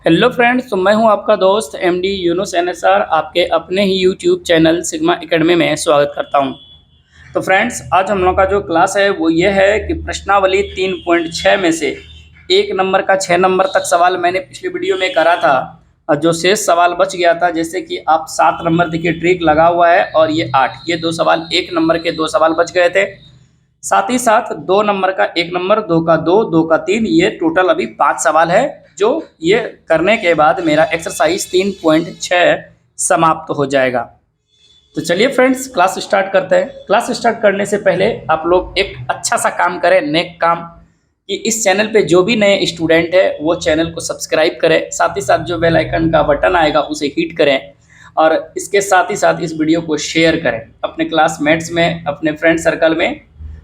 Hello friends, तो मैं हूं आपका दोस्त एमडी यूनुस एनएसआर आपके अपने ही यूट्यूब चैनल सिग्मा एकेडमी में स्वागत करता हूं। तो फ्रेंड्स, आज हम लोग का जो क्लास है वो ये है कि प्रश्नावली 3.6 में से 1 नंबर का 6 नंबर तक सवाल मैंने पिछली वीडियो में करा था और जो शेष सवाल बच गया था, जैसे कि आप 7 नंबर देखिए ट्रिक लगा हुआ है और ये 8, ये 2 सवाल 1 नंबर के 2 सवाल बच गए थे। साथ ही साथ 2 नंबर का 1 नंबर, 2 का 2, 2 का 3, ये टोटल अभी 5 सवाल है जो ये करने के बाद मेरा एक्सरसाइज 3.6 समाप्त हो जाएगा। तो चलिए फ्रेंड्स, क्लास स्टार्ट करते हैं। क्लास स्टार्ट करने से पहले आप लोग एक अच्छा सा काम करें, नेक काम, कि इस चैनल पे जो भी नए स्टूडेंट है वो चैनल को सब्सक्राइब करें, साथ ही साथ जो बेल आइकन का बटन आएगा उसे हिट करें और इसके साथ ही साथ इस वीडियो को शेयर करें अपने क्लासमेट्स में, अपने फ्रेंड सर्कल में,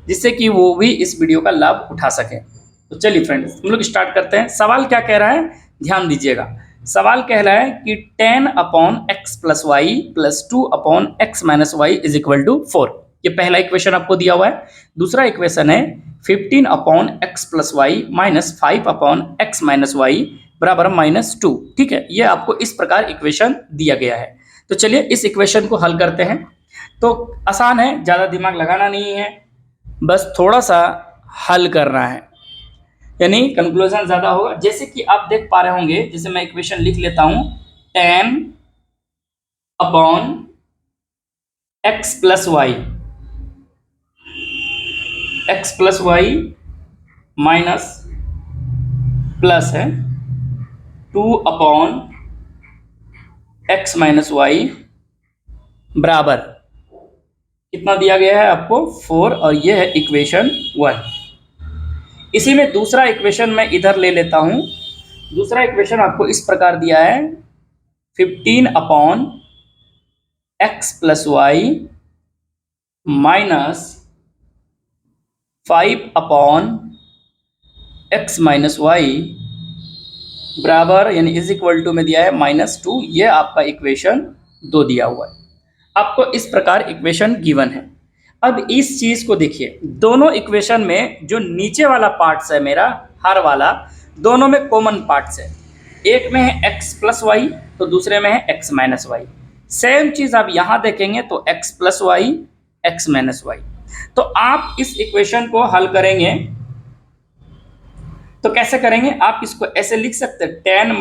जिससे कि वो भी इस वीडियो का लाभ उठा सकें। तो चलिए फ्रेंड्स, हम लोग स्टार्ट करते हैं। सवाल क्या कह रहा है, ध्यान दीजिएगा। सवाल कह रहा है कि 10/x + y + 2/x - y = 4। ये पहला इक्वेशन आपको दिया हुआ है। दूसरा इक्वेशन है 15/x + y - 5/x - y = -2। ठीक है, ये आपको इस प्रकार इक्वेशन दिया गया है। तो चलिए इस इक्वेशन को हल करते हैं। तो आसान है, ज़्यादा दिमाग लगाना नहीं है, बस थोड़ा सा हल करना है, यानी कंक्लूजन ज़्यादा होगा। जैसे कि आप देख पा रहे होंगे, जैसे मैं इक्वेशन लिख लेता हूं, 10/x + y, x + y minus plus है 2/x - y बराबर कितना दिया गया है आपको, 4, और ये है इक्वेशन 1। इसी में दूसरा इक्वेशन मैं इधर ले लेता हूं। दूसरा इक्वेशन आपको इस प्रकार दिया है 15/x + y - 5/x - y बराबर, यानी = में दिया है -2। ये आपका इक्वेशन 2 दिया हुआ है। आपको इस प्रकार इक्वेशन गिवन है। अब इस चीज को देखिए, दोनों इक्वेशन में जो नीचे वाला पार्ट्स है मेरा, हर वाला, दोनों में कॉमन पार्ट्स है। एक में है x + y तो दूसरे में है x - y। सेम चीज आप यहां देखेंगे तो x + y, x - y। तो आप इस इक्वेशन को हल करेंगे तो कैसे करेंगे, आप इसको ऐसे लिख सकते हैं, 10 ×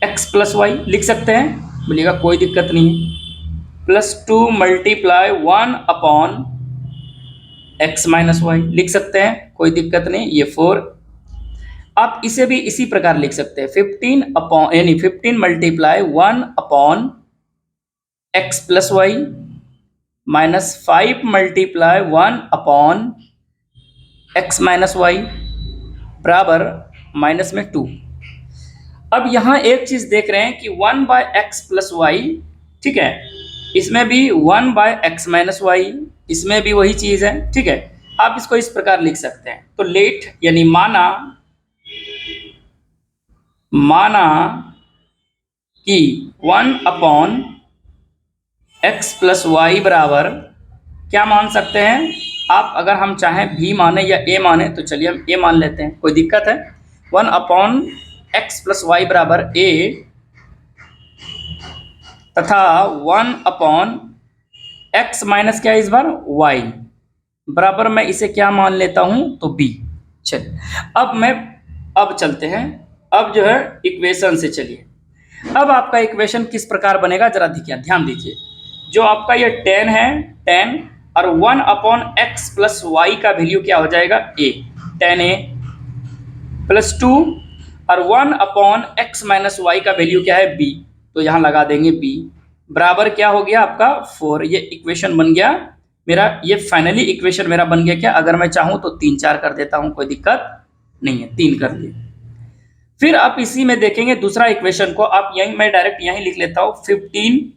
1/x + y लिख सकते हैं, बोलिएगा कोई दिक्कत नहीं है। +2 × 1/x - y लिख सकते हैं, कोई दिक्कत नहीं, ये 4। आप इसे भी इसी प्रकार लिख सकते हैं, 15 × 1/x + y - 5 × 1/x - y बराबर -2। अब यहाँ एक चीज देख रहे हैं कि 1/x + y, ठीक है, इसमें भी 1/x - y, इसमें भी वही चीज है। ठीक है, आप इसको इस प्रकार लिख सकते हैं। तो लेट, यानी माना कि 1/x + y बराबर क्या मान सकते हैं आप, अगर हम चाहें b माने या a माने, तो चलिए हम a मान लेते हैं, कोई दिक्कत है। 1/x + y बराबर a तथा 1/x माइनस क्या है इस बार, y बराबर, मैं इसे क्या मान लेता हूं, तो b। चलिए अब चलते हैं, अब जो है इक्वेशन से चलिए। अब आपका इक्वेशन किस प्रकार बनेगा, जरा ध्यान दीजिए। जो आपका ये 10 है, 10 और 1/x + y का वैल्यू क्या हो जाएगा, a, 10a + 2 और 1/x - y का वैल्यू क्या है, b, तो यहां लगा देंगे b बराबर क्या हो गया आपका, 4। ये इक्वेशन बन गया मेरा, ये फाइनली इक्वेशन मेरा बन गया। क्या, अगर मैं चाहूं तो 3 4 कर देता हूं, कोई दिक्कत नहीं है, 3 कर दिए। फिर आप इसी में देखेंगे दूसरा इक्वेशन को, आप यहीं, मैं डायरेक्ट यहीं लिख लेता हूं 15।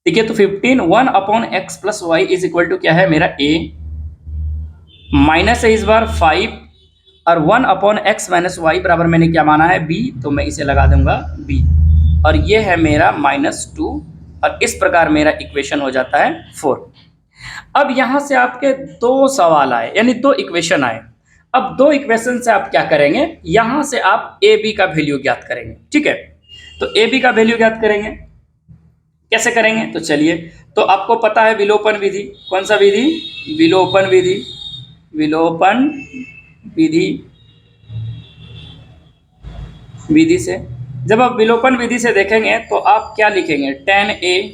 ठीक है, तो 15 1/x + y = क्या है मेरा a, माइनस है इस बार 5 और 1/x - y बराबर मैंने क्या माना है, b, तो मैं इसे लगा दूंगा b, और ये है मेरा -2, और इस प्रकार मेरा इक्वेशन हो जाता है 4। अब यहां से आपके 2 सवाल आए, यानी 2 इक्वेशन आए। अब दो इक्वेशन से आप क्या करेंगे, यहां से आप ए बी का वैल्यू ज्ञात करेंगे। ठीक है, तो ए बी का वैल्यू ज्ञात करेंगे, कैसे करेंगे? तो चलिए, तो आपको पता है विलोपन विधि। कौन सा विधि? विलोपन विधि। विलोपन विधि विधि से जब आप विलोपन विधि से देखेंगे तो आप क्या लिखेंगे? tan a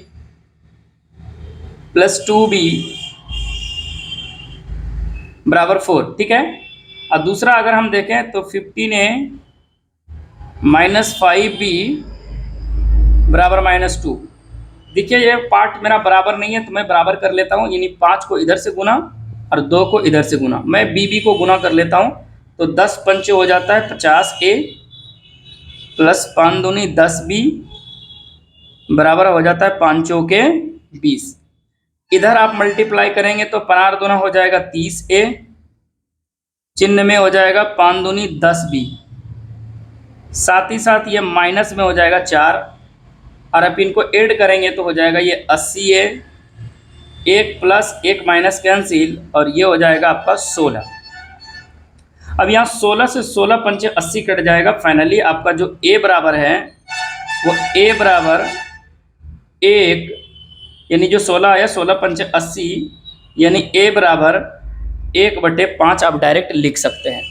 प्लस 2b बराबर 4। ठीक है, और दूसरा अगर हम देखें तो 15a माइनस 5b बराबर -2। देखिए ये पार्ट मेरा बराबर नहीं है तो मैं बराबर कर लेता हूँ, यानी 5 को इधर से गुना और 2 को इधर से गुना। मैं b को गुना कर लेता हूँ, तो 10 पंचे हो जाता है 50a प्लस 5 दूनी 10b बराबर हो जाता है 5 चौके 20। इधर आप मल्टीप्लाई करेंगे तो 5 दूना हो जाएगा 30a, चिन्ह में हो जाएगा 5 दूनी 10b, साथ ही साथ ये माइनस में हो जाएगा 4, और अब इनको ऐड करेंगे तो हो जाएगा ये 80a, 1 प्लस 1 माइनस कैंसिल, और ये हो जाएगा आपका 16। अब यहाँ 16 से 16 पंचे 80 कट जाएगा। फाइनली आपका जो a बराबर है वो a बराबर 1, यानी जो 16 आया 16 पंचे 80, यानी a बराबर 1/5 आप डायरेक्ट लिख सकते हैं।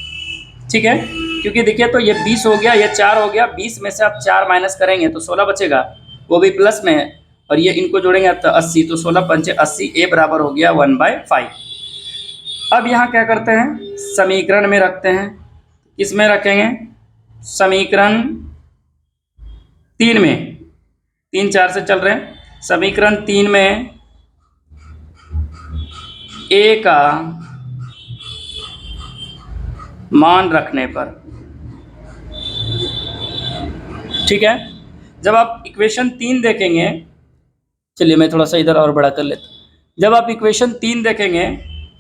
ठीक है, क्योंकि देखिए तो ये 20 हो गया, ये 4 हो गया, 20 में से आप 4 माइनस करेंगे तो 16 बचेगा, वो भी प्लस में है, और ये इनको जोड़ेंगे तो 80, तो 16 पंचे 80, a बराबर हो गया 1/5। अब यहाँ क्या करते हैं, समीकरण में रखते हैं। किस में रखेंगे? समीकरण 3 में, 3 4 से चल रहे हैं। समीकरण 3 में a का मान रखने पर, ठीक है, जब आप इक्वेशन 3 देखेंगे, चलिए मैं थोड़ा सा इधर और बड़ा कर लेता हूँ। जब आप इक्वेशन 3 देखेंगे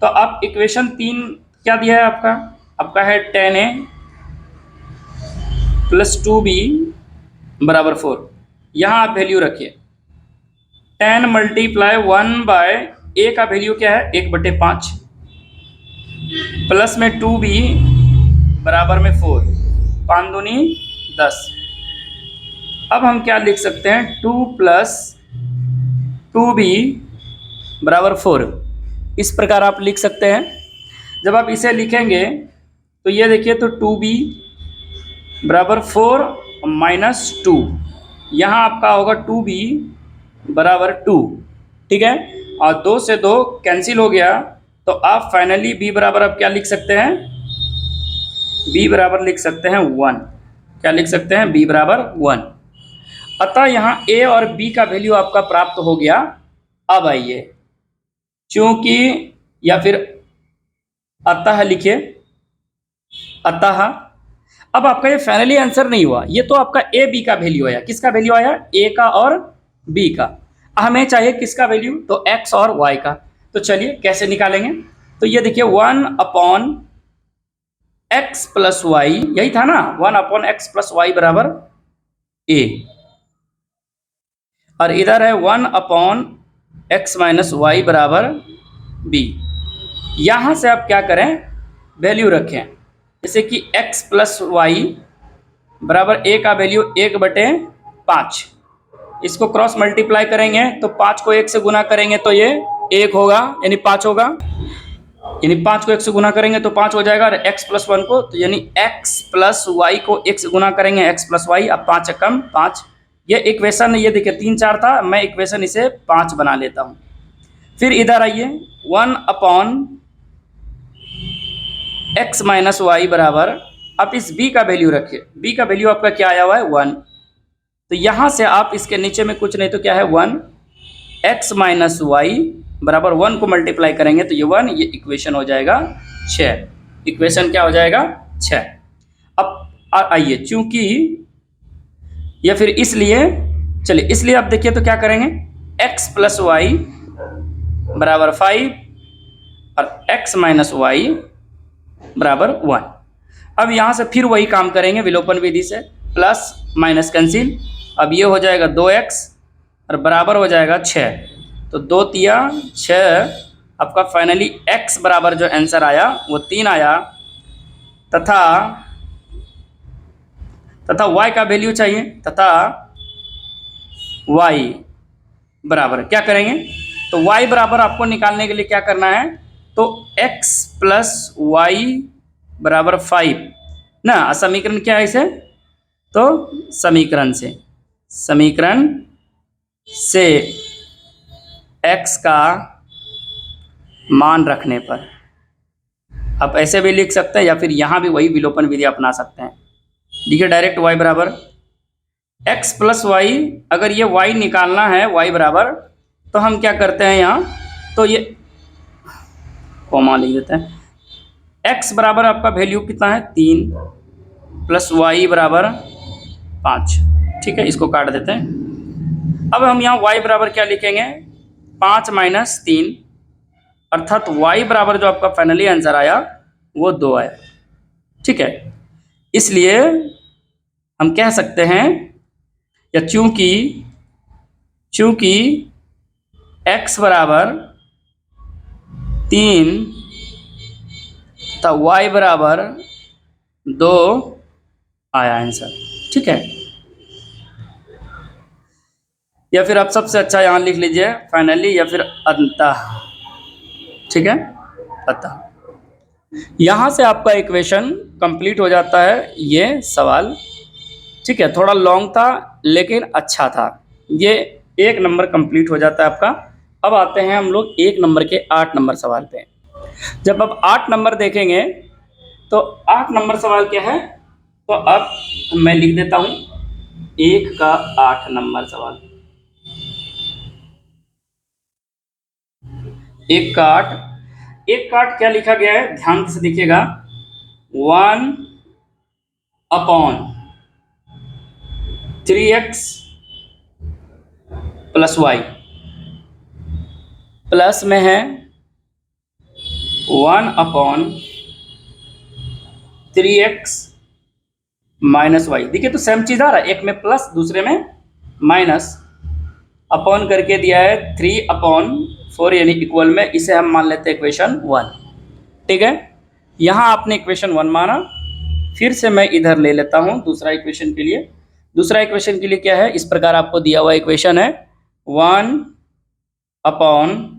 तो आप इक्वेशन 3 क्या दिया है आपका? आपका है tan a प्लस 2b बराबर 4। यहाँ आप वैल्यू रखिए, tan मल्टीप्लाई 1/a का वैल्यू क्या है? 1/5, प्लस में 2b बराबर में 4, 5 दूनी 10। अब हम क्या लिख सकते हैं? 2 प्लस 2b बराबर 4, इस प्रकार आप लिख सकते हैं। जब आप इसे लिखेंगे तो ये देखिए, तो 2b बराबर 4 माइनस 2, यहाँ आपका होगा 2b बराबर 2। ठीक है, और 2 से 2 कैंसिल हो गया, तो आप फाइनली b बराबर अब क्या लिख सकते हैं? b बराबर लिख सकते हैं 1। क्या लिख सकते हैं? b बराबर 1। अतः यहाँ a और b का वैल्यू आपका प्राप्त हो गया। अब आइए, चूंकि या फिर अतः लिखिए, अतः अब आपका ये फाइनली आंसर नहीं हुआ, ये तो आपका a b का वैल्यू आया। किसका वैल्यू आया? a का और b का। हमें चाहिए किसका वैल्यू? तो x और y का। तो चलिए कैसे निकालेंगे? तो ये देखिए 1/x प्लस वाई, यही था ना, 1/x प्लस वाई बराबर a, और इधर है 1/x माइनस वाई बराबर b। यहां से आप क्या करें? वैल्यू रखें, जैसे कि x प्लस वाई बराबर a का वैल्यू 1/5, इसको क्रॉस मल्टीप्लाई करेंगे तो 5 को 1 से गुना करेंगे तो ये 1 होगा, यानी 5 होगा, यानी 5 को 1 से गुना करेंगे तो 5 हो जाएगा, और x प्लस 1 को, तो यानी x प्लस वाई को 1 से गुना करेंगे, x प्लस वाई, अब 5 कम 5। ये इक्वेशन, ये देखिए 3 4 था, मैं इक्वेशन इसे 5 बना लेता हूँ। फिर इधर आइए, 1/x माइनस वाई बराबर, आप इस b का वैल्यू रखिए, b का वैल्यू आपका क्या आया हुआ है? 1। तो यहाँ से आप इसके नीचे में कुछ नहीं तो क्या है? 1x माइनस वाई बराबर 1 को मल्टीप्लाई करेंगे तो ये 1, ये इक्वेशन हो जाएगा 6। इक्वेशन क्या हो जाएगा? 6। अब आइए, चूंकि या फिर इसलिए, चलिए इसलिए आप देखिए तो क्या करेंगे? x प्लस वाई बराबर 5 और x माइनस वाई बराबर 1। अब यहाँ से फिर वही काम करेंगे विलोपन विधि से, प्लस माइनस कैंसिल, अब ये हो जाएगा 2x और बराबर हो जाएगा 6, तो 2 तिया 6। आपका फाइनली x बराबर जो आंसर आया वो 3 आया। तथा y का वैल्यू चाहिए, तथा y बराबर क्या करेंगे, तो y बराबर आपको निकालने के लिए क्या करना है, तो x प्लस वाई बराबर 5 ना। समीकरण क्या है इसे, तो समीकरण से x का मान रखने पर आप ऐसे भी लिख सकते हैं, या फिर यहाँ भी वही विलोपन विधि अपना सकते हैं। देखिए डायरेक्ट y बराबर x प्लस वाई, अगर ये y निकालना है y बराबर, तो हम क्या करते हैं यहाँ, तो ये कॉमा लिख देते हैं। x बराबर आपका वैल्यू कितना है 3 प्लस वाई बराबर 5, ठीक है, इसको काट देते हैं। अब हम यहाँ y बराबर क्या लिखेंगे, 5 माइनस 3, अर्थात y बराबर जो आपका फाइनली आंसर आया वो 2 आया, ठीक है। इसलिए हम कह सकते हैं, या चूंकि x बराबर 3 तथा y बराबर 2 आया आंसर, ठीक है। या फिर आप सबसे अच्छा यहाँ लिख लीजिए फाइनली, या फिर अंततः, ठीक है, अतः। यहाँ से आपका इक्वेशन कंप्लीट हो जाता है ये सवाल, ठीक है। थोड़ा लॉन्ग था लेकिन अच्छा था। ये 1 नंबर कंप्लीट हो जाता है आपका। अब आते हैं हम लोग 1 नंबर के 8 नंबर सवाल पे। जब आप 8 नंबर देखेंगे तो 8 नंबर सवाल क्या है, तो अब मैं लिख देता हूँ 1 का 8 नंबर सवाल। 1 का 8 क्या लिखा गया है, ध्यान से देखिएगा। 1 upon 3x plus Y, plus में है 1 अपॉन 3x माइनस वाई। देखिए तो सेम चीज आ रहा है, एक में प्लस दूसरे में माइनस, अपॉन करके दिया है 3 अपॉन 4 यानी इक्वल में, इसे हम मान लेते हैं इक्वेशन 1, ठीक है। यहाँ आपने इक्वेशन 1 माना, फिर से मैं इधर ले लेता हूँ दूसरा इक्वेशन के लिए। दूसरा इक्वेशन के लिए क्या है, इस प्रकार आपको दिया हुआ इक्वेशन है 1 अपॉन,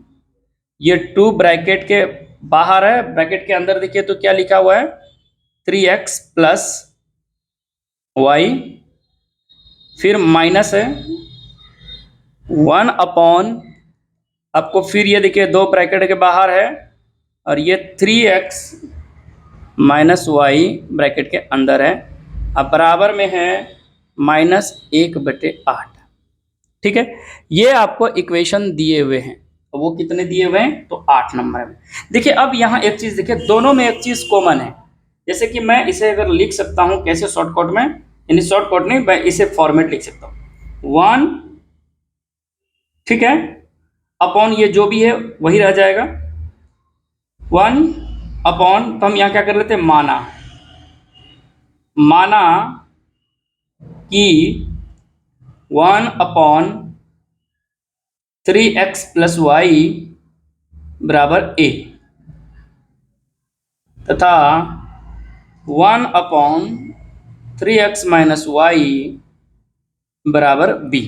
ये 2 ब्रैकेट के बाहर है, ब्रैकेट के अंदर देखिए तो क्या लिखा हुआ है 3x प्लस वाई, फिर माइनस है 1 अपॉन, आपको फिर ये देखिए 2 ब्रैकेट के बाहर है, और ये 3x माइनस वाई ब्रैकेट के अंदर है, अब बराबर में है -1/8, ठीक है। ये आपको इक्वेशन दिए हुए हैं, वो कितने दिए हुए हैं, तो 8 नंबर में। देखिए अब यहाँ एक चीज देखिए, दोनों में एक चीज कॉमन है। जैसे कि मैं इसे अगर लिख सकता हूँ कैसे, शॉर्टकट में, यानी शॉर्टकट नहीं, मैं इसे फॉर्मेट लिख सकता हूँ 1, ठीक है, अपॉन ये जो भी है वही रह जाएगा 1 अपॉन, तो हम यहाँ क्या कर लेते हैं, माना कि 1 अपॉन 3x प्लस वाई बराबर a, तथा 1 अपॉन 3x माइनस वाई बराबर b।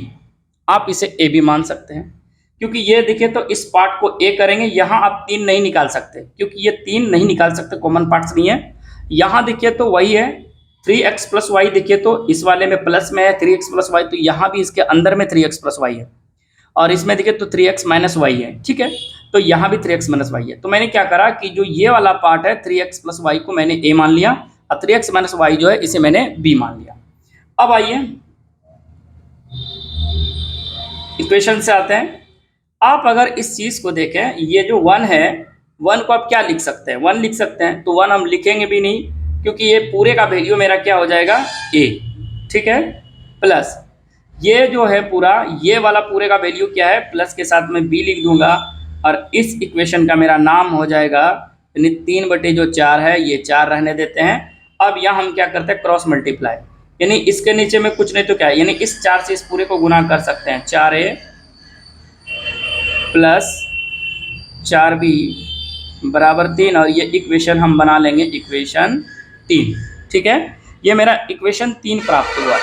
आप इसे a भी मान सकते हैं, क्योंकि ये देखिए तो इस पार्ट को a करेंगे, यहाँ आप 3 नहीं निकाल सकते, क्योंकि ये 3 नहीं निकाल सकते, कॉमन पार्ट्स नहीं है। यहाँ देखिए तो वही है 3x प्लस वाई, देखिए तो इस वाले में प्लस में है 3x प्लस वाई, तो यहाँ भी इसके अंदर में 3x प्लस वाई है, और इसमें देखिए तो 3x माइनस वाई है, ठीक है, तो यहाँ भी 3x माइनस वाई है। तो मैंने क्या करा कि जो ये वाला पार्ट है 3x प्लस वाई को मैंने a मान लिया, और 3x माइनस वाई जो है इसे मैंने b मान लिया। अब आइए इक्वेशन से आते हैं। आप अगर इस चीज को देखें, ये जो 1 है, 1 को आप क्या लिख सकते हैं, 1 लिख सकते हैं, तो 1 हम लिखेंगे भी नहीं, क्योंकि ये पूरे का वैल्यू मेरा क्या हो जाएगा a, ठीक है, प्लस ये जो है पूरा, ये वाला पूरे का वैल्यू क्या है, प्लस के साथ में b लिख दूंगा, और इस इक्वेशन का मेरा नाम हो जाएगा, यानी 3/4 है, ये 4 रहने देते हैं। अब यहाँ हम क्या करते हैं, क्रॉस मल्टीप्लाई, यानी इसके नीचे में कुछ नहीं तो क्या है, यानी इस 4 से इस पूरे को गुना कर सकते हैं, 4a प्लस 4b बराबर 3, और ये इक्वेशन हम बना लेंगे इक्वेशन 3। ठीक है, ये मेरा इक्वेशन 3 प्राप्त हुआ।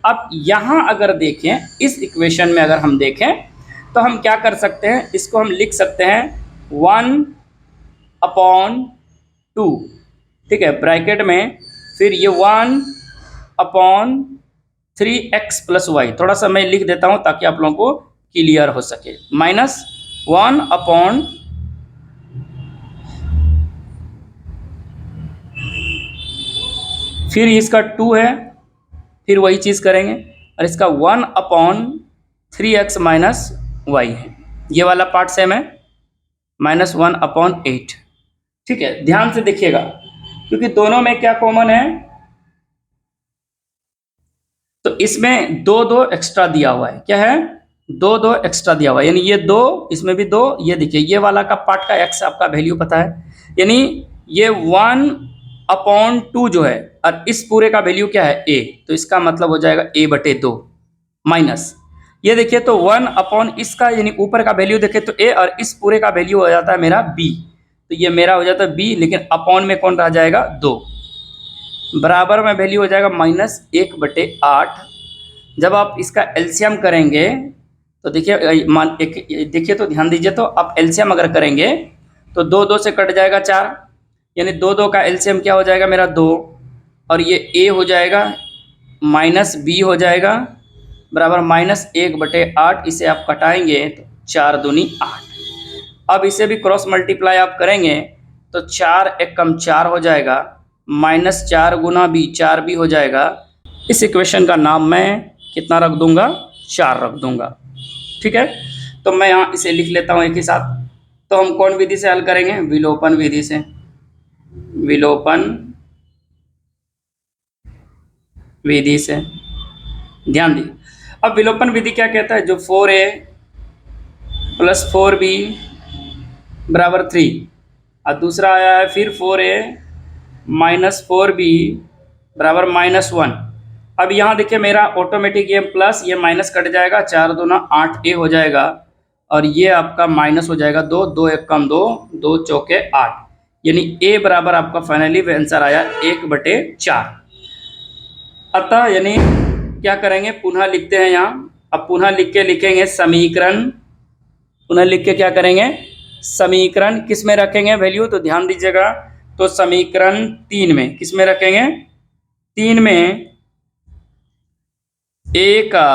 अब यहाँ अगर देखें, इस इक्वेशन में अगर हम देखें तो हम क्या कर सकते हैं, इसको हम लिख सकते हैं 1/2। ठीक है, ब्रैकेट में फिर ये 1/3x + y, थोड़ा सा मैं लिख देता हूँ ताकि आप लोगों को क्लियर हो सके, -1 फिर इसका 2 है, फिर वही चीज़ करेंगे, और इसका 1/3x - y है, ये वाला पार्ट सेम है, -1/8। ठीक है, ध्यान से देखिएगा क्योंकि दोनों में क्या कॉमन है, तो इसमें 2 एक्स्ट्रा दिया हुआ है। क्या है? 2 एक्स्ट्रा दिया हुआ है, यानी ये 2, इसमें भी 2। ये देखिए, ये वाला का पार्ट का x आपका वैल्यू पता है, यानी ये 1/2 जो है, और इस पूरे का वैल्यू क्या है, a, तो इसका मतलब हो जाएगा a/2 माइनस, ये देखिए तो 1 इसका, यानी ऊपर का वैल्यू देखे तो a, और इस पूरे का वैल्यू हो जाता है मेरा b, तो ये मेरा हो जाता है b, लेकिन अपॉन में कौन रह जाएगा, 2, बराबर में वैल्यू हो जाएगा -1/8। जब आप इसका एलसीएम करेंगे तो देखिए, देखिए तो ध्यान दीजिए, तो आप एलसीएम अगर करेंगे तो 2 से कट जाएगा 4, यानी 2 का एलसीएम क्या हो जाएगा मेरा 2, और ये a हो जाएगा -b हो जाएगा, बराबर -1/8। इसे आप कटाएंगे तो 4 दूनी 8। अब इसे भी क्रॉस मल्टीप्लाई आप करेंगे तो 4 एकम 4 हो जाएगा, -4 गुना b 4b हो जाएगा। इस इक्वेशन का नाम मैं कितना रख दूंगा, 4 रख दूंगा। ठीक है, तो मैं यहाँ इसे लिख लेता हूँ एक ही साथ। तो हम कौन विधि से हल करेंगे, विलोपन विधि से, विलोपन विधि से। ध्यान दी, अब विलोपन विधि क्या कहता है, जो 4a + 4b = 3, और दूसरा आया है फिर 4a - 4b = -1। अब यहाँ देखिए मेरा ऑटोमेटिक ये प्लस ये माइनस कट जाएगा, 4 दूना 8a हो जाएगा, और ये आपका माइनस हो जाएगा 2, 2 एकम 2, 2 चौके 8, यानी a बराबर आपका फाइनली आंसर आया 1/4। अतः यानी क्या करेंगे, पुनः लिखते हैं यहाँ। अब पुनः लिख के लिखेंगे समीकरण, पुनः लिख के क्या करेंगे, समीकरण किस में रखेंगे वैल्यू, तो ध्यान दीजिएगा, तो समीकरण 3 में, किस में रखेंगे, 3 में a का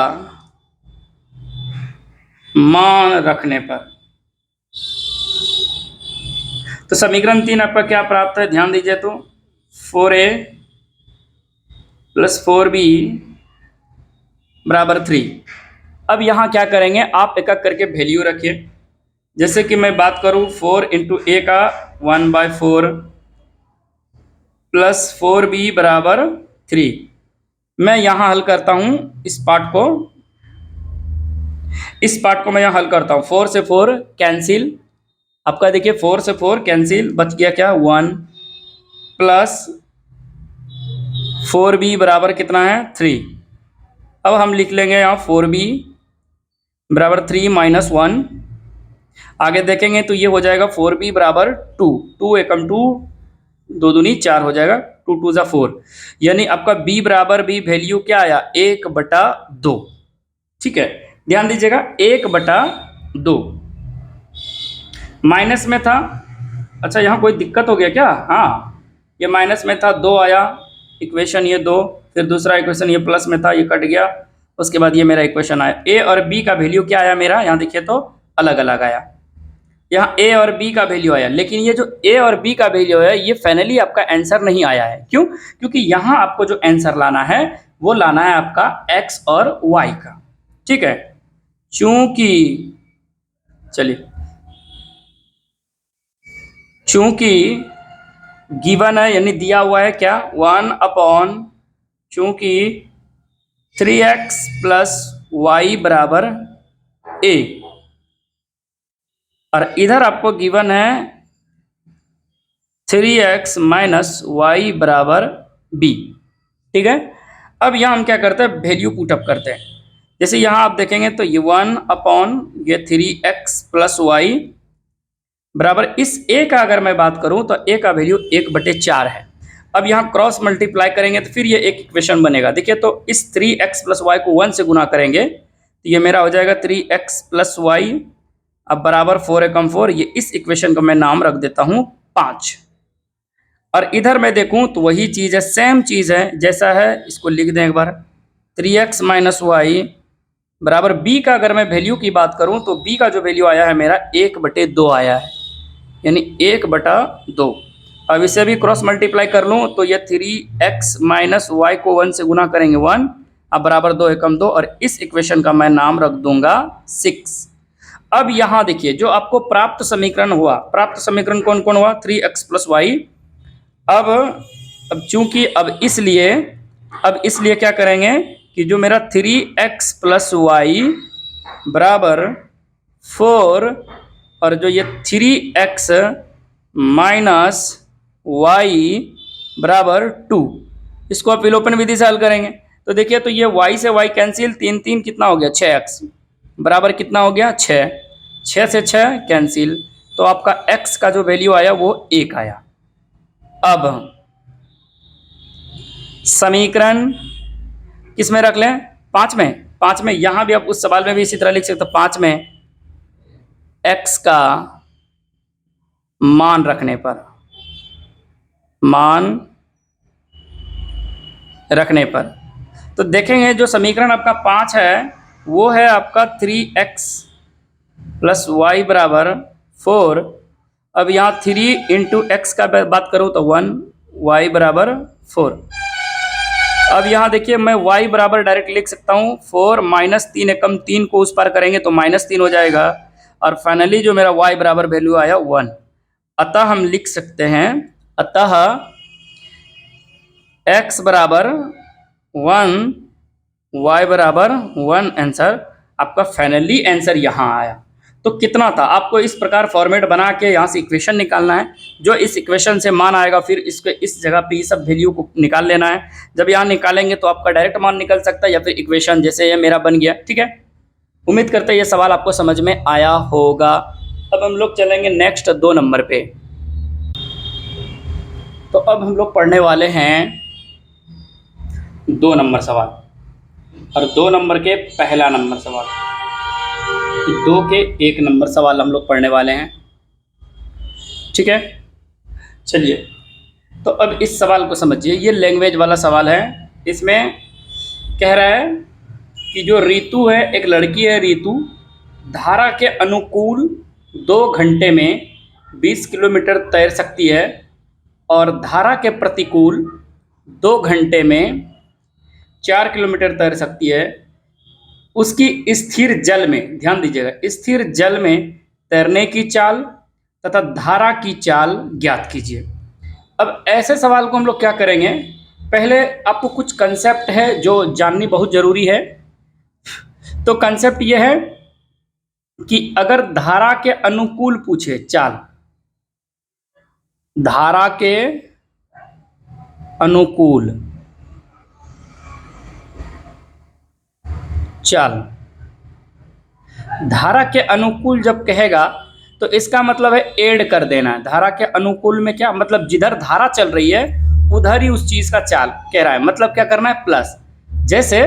मान रखने पर। तो समीकरण 3 आपका क्या प्राप्त है, ध्यान दीजिए, तो 4a + 4b = 3। अब यहाँ क्या करेंगे, आप एक एक करके वैल्यू रखिए। जैसे कि मैं बात करूँ 4 × a का 1/4 + 4b = 3। मैं यहाँ हल करता हूँ इस पार्ट को, मैं यहाँ हल करता हूँ। 4 से 4 कैंसिल, आपका देखिए 4 से 4 कैंसिल, बच गया क्या, 1 + 4b बराबर कितना है, 3। अब हम लिख लेंगे यहाँ 4b = 3 - 1। आगे देखेंगे तो ये हो जाएगा 4b = 2, 2 एकम 2, 2 दूनी 4 हो जाएगा, 2 2 = 4, यानी आपका b बराबर भी वैल्यू क्या आया, 1/2। ठीक है, ध्यान दीजिएगा, 1/2 माइनस में था। अच्छा, यहाँ कोई दिक्कत हो गया क्या, हाँ, ये माइनस में था, 2 आया इक्वेशन, ये 2, फिर दूसरा इक्वेशन ये प्लस में था, ये कट गया, उसके बाद ये मेरा इक्वेशन आया। a और b का वैल्यू क्या आया मेरा, यहाँ देखिए तो अलग अलग आया, यहाँ a और b का वैल्यू आया, लेकिन ये जो a और b का वैल्यू है ये फाइनली आपका आंसर नहीं आया है। क्यों? क्योंकि यहाँ आपको जो आंसर लाना है वो लाना है आपका x और y का। ठीक है, चूंकि चलिए, चूंकि गिवन है, यानी दिया हुआ है क्या, 1/, चूंकि 3x + y = a, और इधर आपको गिवन है 3x - y = b। ठीक है, अब यहाँ हम क्या करते हैं, वैल्यू पुटअप करते हैं। जैसे यहाँ आप देखेंगे तो ये 1/, ये 3x + y बराबर, इस a का अगर मैं बात करूँ तो a का वैल्यू 1/4 है। अब यहाँ क्रॉस मल्टीप्लाई करेंगे तो फिर ये एक इक्वेशन बनेगा। देखिए तो इस 3x प्लस वाई को 1 से गुना करेंगे तो ये मेरा हो जाएगा 3x प्लस वाई, अब बराबर 4 एकम 4। ये इस इक्वेशन का मैं नाम रख देता हूँ 5। और इधर मैं देखूँ तो वही चीज़ है, सेम चीज़ है जैसा है, इसको लिख दें एक बार। 3x माइनस वाई बराबर b का अगर मैं वैल्यू की बात करूँ तो b का जो वैल्यू आया है मेरा 1/2 आया है, यानी 1/2। अब इसे भी क्रॉस मल्टीप्लाई कर लूँ तो ये 3x माइनस वाई को 1 से गुना करेंगे 1, अब बराबर 2 एकम 2, और इस इक्वेशन का मैं नाम रख दूंगा 6। अब यहाँ देखिए जो आपको प्राप्त समीकरण हुआ, प्राप्त समीकरण कौन कौन हुआ, 3x प्लस वाई। अब चूंकि अब इसलिए क्या करेंगे कि जो मेरा 3x प्लस वाई बराबर 4 और जो ये 3x माइनस वाई बराबर 2, इसको आप विलोपन विधि से हल करेंगे तो देखिए तो ये y से y कैंसिल, 3 3 कितना हो गया 6x बराबर कितना हो गया 6, 6 से 6 कैंसिल, तो आपका x का जो वैल्यू आया वो 1 आया। अब समीकरण किस में रख लें, 5 में। 5 में यहाँ भी आप उस सवाल में भी इसी तरह लिख सकते हो, 5 में x का मान रखने पर तो देखेंगे जो समीकरण आपका 5 है वो है आपका 3x प्लस वाई बराबर 4। अब यहाँ 3 इंटू एक्स का बात करूँ तो 1, y बराबर 4। अब यहाँ देखिए मैं y बराबर डायरेक्ट लिख सकता हूँ 4 माइनस 3 एकम 3 को उस पार करेंगे तो -3 हो जाएगा, और फाइनली जो मेरा y बराबर वैल्यू आया 1। अतः हम लिख सकते हैं, अतः x बराबर 1, y बराबर 1 आंसर आपका फाइनली आंसर यहाँ आया। तो कितना था, आपको इस प्रकार फॉर्मेट बना के यहाँ से इक्वेशन निकालना है। जो इस इक्वेशन से मान आएगा फिर इसके इस जगह पे ये सब वैल्यू को निकाल लेना है। जब यहाँ निकालेंगे तो आपका डायरेक्ट मान निकल सकता है या फिर इक्वेशन जैसे ये मेरा बन गया। ठीक है, उम्मीद करते हैं ये सवाल आपको समझ में आया होगा। अब हम लोग चलेंगे नेक्स्ट 2 नंबर पे। तो अब हम लोग पढ़ने वाले हैं 2 नंबर सवाल, और 2 नंबर के पहला नंबर सवाल, 2 के 1 नंबर सवाल हम लोग पढ़ने वाले हैं। ठीक है, चलिए तो अब इस सवाल को समझिए। ये लैंग्वेज वाला सवाल है। इसमें कह रहा है कि जो रीतु है, एक लड़की है रीतु, धारा के अनुकूल 2 घंटे में 20 किलोमीटर तैर सकती है और धारा के प्रतिकूल 2 घंटे में 4 किलोमीटर तैर सकती है। उसकी स्थिर जल में, ध्यान दीजिएगा, स्थिर जल में तैरने की चाल तथा धारा की चाल ज्ञात कीजिए। अब ऐसे सवाल को हम लोग क्या करेंगे, पहले आपको कुछ कंसेप्ट है जो जाननी बहुत ज़रूरी है। तो कंसेप्ट ये है कि अगर धारा के अनुकूल पूछे चाल, धारा के अनुकूल चाल, धारा के अनुकूल जब कहेगा तो इसका मतलब है ऐड कर देना। धारा के अनुकूल में क्या मतलब, जिधर धारा चल रही है उधर ही उस चीज का चाल कह रहा है। मतलब क्या करना है, प्लस। जैसे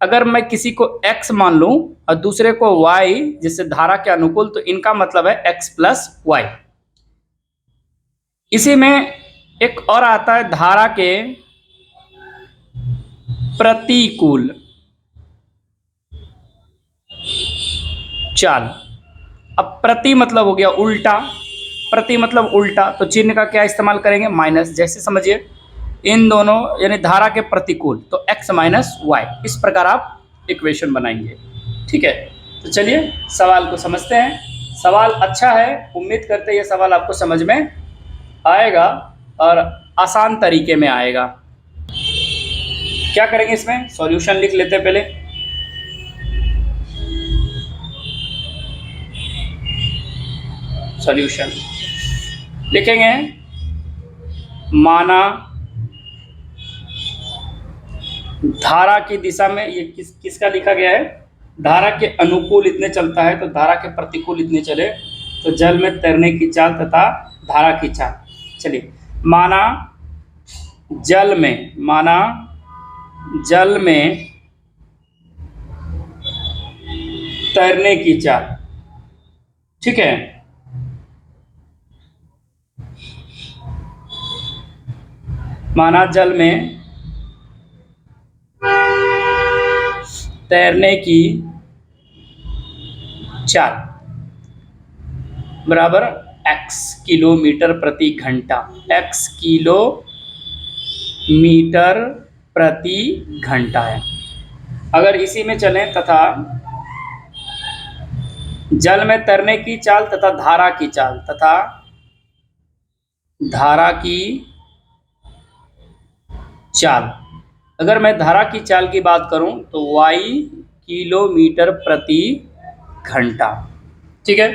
अगर मैं किसी को x मान लूं और दूसरे को y, जिससे धारा के अनुकूल, तो इनका मतलब है x प्लस वाई। इसी में एक और आता है धारा के प्रतिकूल चाल। अब प्रति मतलब हो गया उल्टा, प्रति मतलब उल्टा, तो चिन्ह का क्या इस्तेमाल करेंगे, माइनस। जैसे समझिए इन दोनों यानी धारा के प्रतिकूल तो x माइनस वाई, इस प्रकार आप इक्वेशन बनाएंगे। ठीक है, तो चलिए सवाल को समझते हैं। सवाल अच्छा है, उम्मीद करते हैं ये सवाल आपको समझ में आएगा और आसान तरीके में आएगा। क्या करेंगे, इसमें सॉल्यूशन लिख लेते हैं। पहले सॉल्यूशन लिखेंगे, माना धारा की दिशा में, ये किसका लिखा गया है, धारा के अनुकूल इतने चलता है तो धारा के प्रतिकूल इतने चले, तो जल में तैरने की चाल तथा धारा की चाल। चलिए, माना जल में, माना जल में तैरने की चाल। ठीक है, माना जल में तैरने की चाल बराबर x किलोमीटर प्रति घंटा, x किलोमीटर प्रति घंटा है। अगर इसी में चलें तथा जल में तैरने की चाल तथा धारा की चाल, तथा धारा की चाल, अगर मैं धारा की चाल की बात करूं तो y किलोमीटर प्रति घंटा। ठीक है,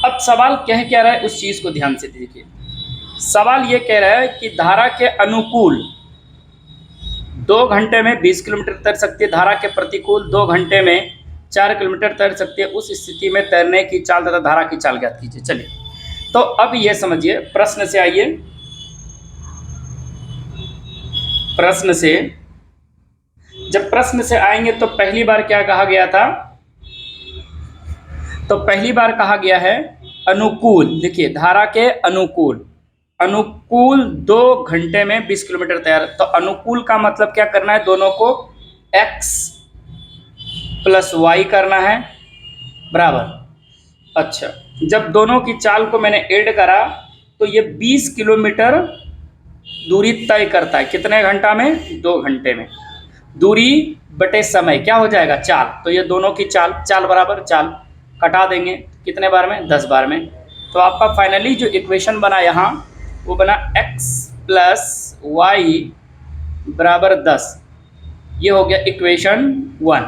अब सवाल कह क्या रहा है उस चीज को ध्यान से देखिए। सवाल ये कह रहा है कि धारा के अनुकूल 2 घंटे में 20 किलोमीटर तैर सकती है, धारा के प्रतिकूल 2 घंटे में 4 किलोमीटर तैर सकती है। उस स्थिति में तैरने की चाल तथा धारा की चाल ज्ञात कीजिए। चलिए, तो अब ये समझिए, प्रश्न से आइए। प्रश्न से जब प्रश्न से आएंगे तो पहली बार क्या कहा गया था? तो पहली बार कहा गया है अनुकूल। देखिए, धारा के अनुकूल, अनुकूल 2 घंटे में 20 किलोमीटर तैयार। तो अनुकूल का मतलब क्या करना है? दोनों को x प्लस y करना है बराबर। अच्छा, जब दोनों की चाल को मैंने ऐड करा तो ये 20 किलोमीटर दूरी तय करता है। कितने घंटा में? 2 घंटे में। दूरी बटे समय क्या हो जाएगा? चाल। तो ये दोनों की चाल, चाल बराबर चाल, कटा देंगे कितने बार में? 10 बार में। तो आपका फाइनली जो इक्वेशन बना यहाँ वो बना x प्लस वाई बराबर 10। ये हो गया इक्वेशन 1।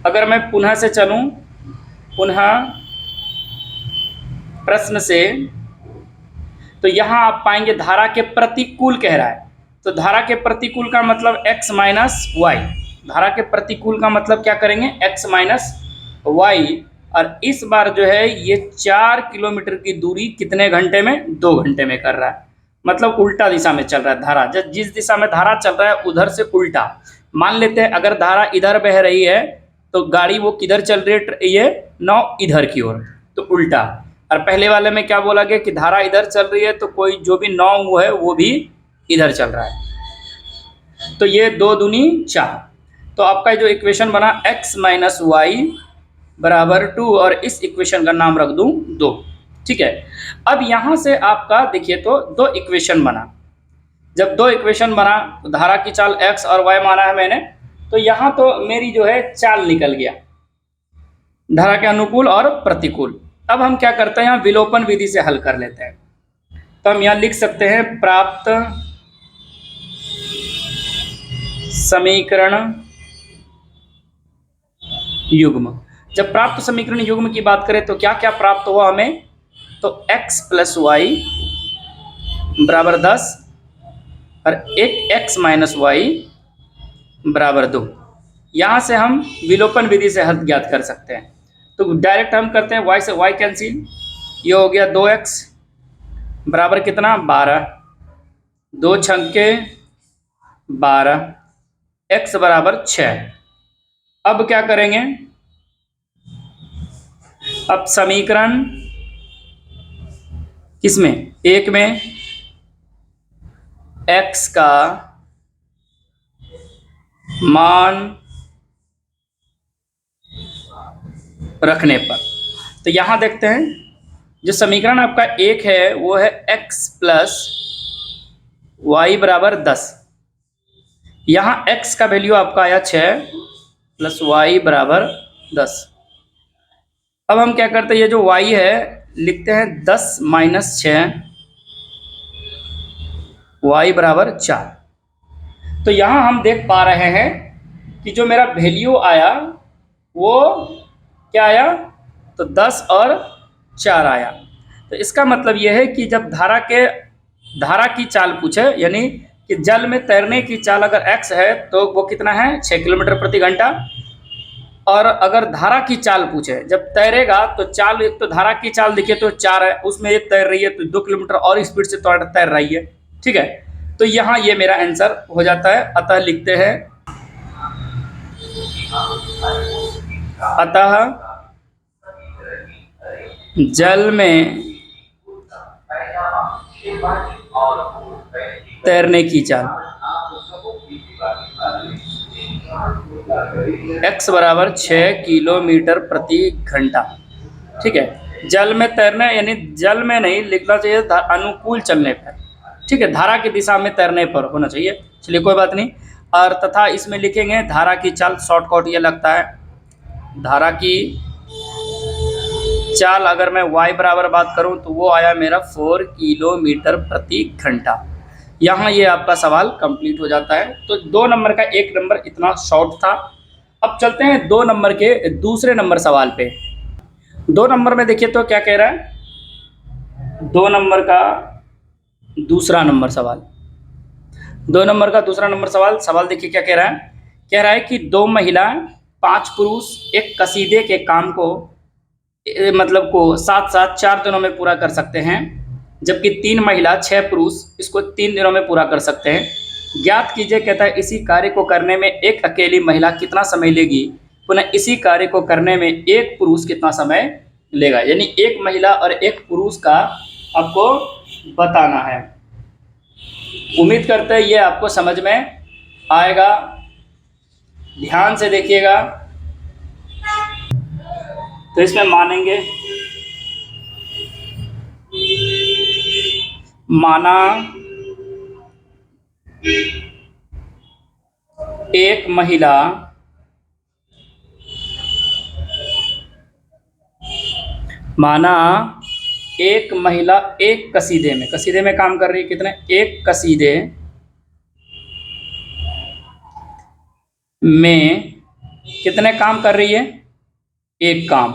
अगर मैं पुनः से चलूँ, पुनः प्रश्न से, तो यहाँ आप पाएंगे धारा के प्रतिकूल कह रहा है। तो धारा के प्रतिकूल का मतलब x माइनस वाई। धारा के प्रतिकूल का मतलब क्या करेंगे? x minus y. और इस बार जो है ये 4 किलोमीटर की दूरी कितने घंटे में? 2 घंटे में कर रहा है। मतलब उल्टा दिशा में चल रहा है धारा। जिस दिशा में धारा चल रहा है उधर से उल्टा। मान लेते हैं अगर धारा इधर बह रही है तो गाड़ी वो किधर चल रही है? ये नाव इधर की ओर, तो उल्टा। और पहले वाले में क्या बोला गया कि धारा इधर चल रही है तो कोई जो भी नाव है वो भी इधर चल रहा है। तो ये 2 दूनी 4। तो आपका जो इक्वेशन बना x माइनस वाई बराबर 2, और इस इक्वेशन का नाम रख दूं 2। ठीक है, अब यहाँ से आपका देखिए तो 2 इक्वेशन बना। जब 2 इक्वेशन बना तो धारा की चाल x और y माना है मैंने, तो यहाँ तो मेरी जो है चाल निकल गया, धारा के अनुकूल और प्रतिकूल। अब हम क्या करते हैं? यहाँ विलोपन विधि से हल कर लेते हैं। तो हम यहाँ लिख सकते हैं प्राप्त समीकरण युग्म। जब प्राप्त समीकरण युग्म की बात करें तो क्या क्या प्राप्त हुआ हमें? तो x प्लस वाई बराबर 10 और एक x माइनस वाई बराबर 2। यहाँ से हम विलोपन विधि से हल ज्ञात कर सकते हैं। तो डायरेक्ट हम करते हैं y से y कैंसिल, ये हो गया 2x बराबर कितना? 12। 2 छक्के 12, x बराबर 6। अब क्या करेंगे? अब समीकरण किसमें? एक में x का मान रखने पर, तो यहां देखते हैं जो समीकरण आपका एक है वो है x प्लस वाई बराबर 10। यहाँ x का वैल्यू आपका आया 6 प्लस वाई बराबर 10। अब हम क्या करते हैं? ये जो y है लिखते हैं 10 माइनस 6 वाई बराबर 4। तो यहाँ हम देख पा रहे हैं कि जो मेरा वैल्यू आया वो क्या आया? तो 10 और 4 आया। तो इसका मतलब यह है कि जब धारा की चाल पूछे, यानी कि जल में तैरने की चाल अगर x है तो वो कितना है? 6 किलोमीटर प्रति घंटा। और अगर धारा की चाल पूछे, जब तैरेगा तो चाल, एक तो धारा की चाल देखिए तो 4 है, उसमें ये तैर रही है तो 2 किलोमीटर और स्पीड से तैर रही है। ठीक है, तो यहाँ ये मेरा आंसर हो जाता है। अतः लिखते हैं, अतः जल में तैरने की चाल x बराबर 6 किलोमीटर प्रति घंटा। ठीक है, जल में तैरना यानी जल में नहीं लिखना चाहिए, अनुकूल चलने पर, ठीक है, धारा की दिशा में तैरने पर होना चाहिए। चलिए कोई बात नहीं। और तथा इसमें लिखेंगे धारा की चाल, शॉर्टकट ये लगता है, धारा की चाल अगर मैं y बराबर बात करूं तो वो आया मेरा 4 किलोमीटर प्रति घंटा। यहाँ ये आपका सवाल कंप्लीट हो जाता है। तो 2 नंबर का 1 नंबर इतना शॉर्ट था। अब चलते हैं 2 नंबर के दूसरे नंबर सवाल पे। 2 नंबर में देखिए तो क्या कह रहा है, 2 नंबर का दूसरा नंबर सवाल, 2 नंबर का दूसरा नंबर सवाल देखिए क्या कह रहा है कि 2 महिला 5 पुरुष एक कसीदे के काम को मतलब को साथ साथ 4 दिनों में पूरा कर सकते हैं, जबकि 3 महिला 6 पुरुष इसको 3 दिनों में पूरा कर सकते हैं। ज्ञात कीजिए, कहता है इसी कार्य को करने में एक अकेली महिला कितना समय लेगी, पुनः इसी कार्य को करने में एक पुरुष कितना समय लेगा। यानी एक महिला और एक पुरुष का आपको बताना है। उम्मीद करते हैं ये आपको समझ में आएगा। ध्यान से देखिएगा। तो इसमें मानेंगे, माना एक महिला एक कसीदे में काम कर रही है। कितने? एक कसीदे में कितने काम कर रही है? एक काम,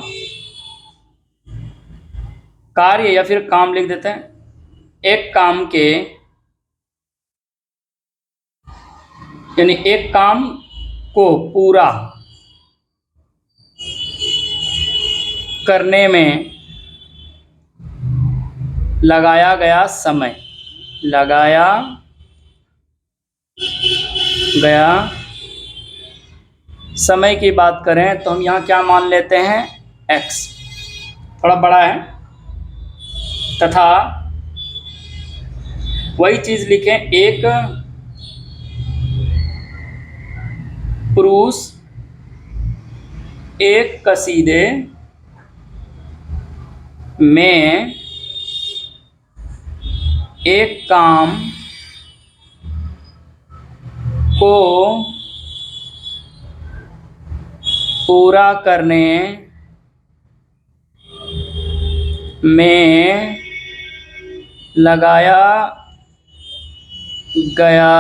कार्य या फिर काम लिख देते हैं। एक काम के यानी एक काम को पूरा करने में लगाया गया समय की बात करें तो हम यहाँ क्या मान लेते हैं? x, थोड़ा बड़ा है। तथा वही चीज लिखें, एक पुरुष एक कसीदे में एक काम को पूरा करने में लगाया गया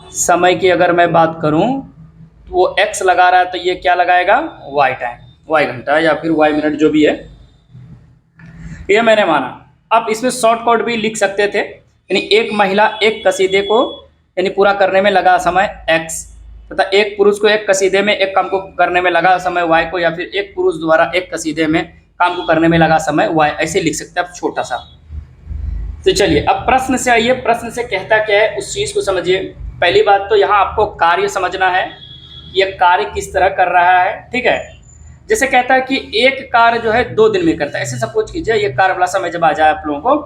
समय की अगर मैं बात करूं तो वो x लगा रहा है, तो ये क्या लगाएगा? y टाइम, y घंटा या फिर y मिनट जो भी है, ये मैंने माना। अब इसमें शॉर्टकट भी लिख सकते थे, यानी एक महिला एक कसीदे को यानी पूरा करने में लगा समय x, तथा एक पुरुष को एक कसीदे में एक काम को करने में लगा समय y को, या फिर एक पुरुष द्वारा एक कसीदे में काम को करने में लगा समय y, ऐसे लिख सकते हैं आप छोटा सा। तो चलिए अब प्रश्न से आइए, प्रश्न से कहता क्या है उस चीज को समझिए। पहली बात तो यहाँ आपको कार्य समझना है, यह कार्य किस तरह कर रहा है। ठीक है, जैसे कहता है कि एक कार्य जो है 2 दिन में करता है, ऐसे सपोज कीजिए ये कार्य वाला समय जब आ जाए आप लोगों को,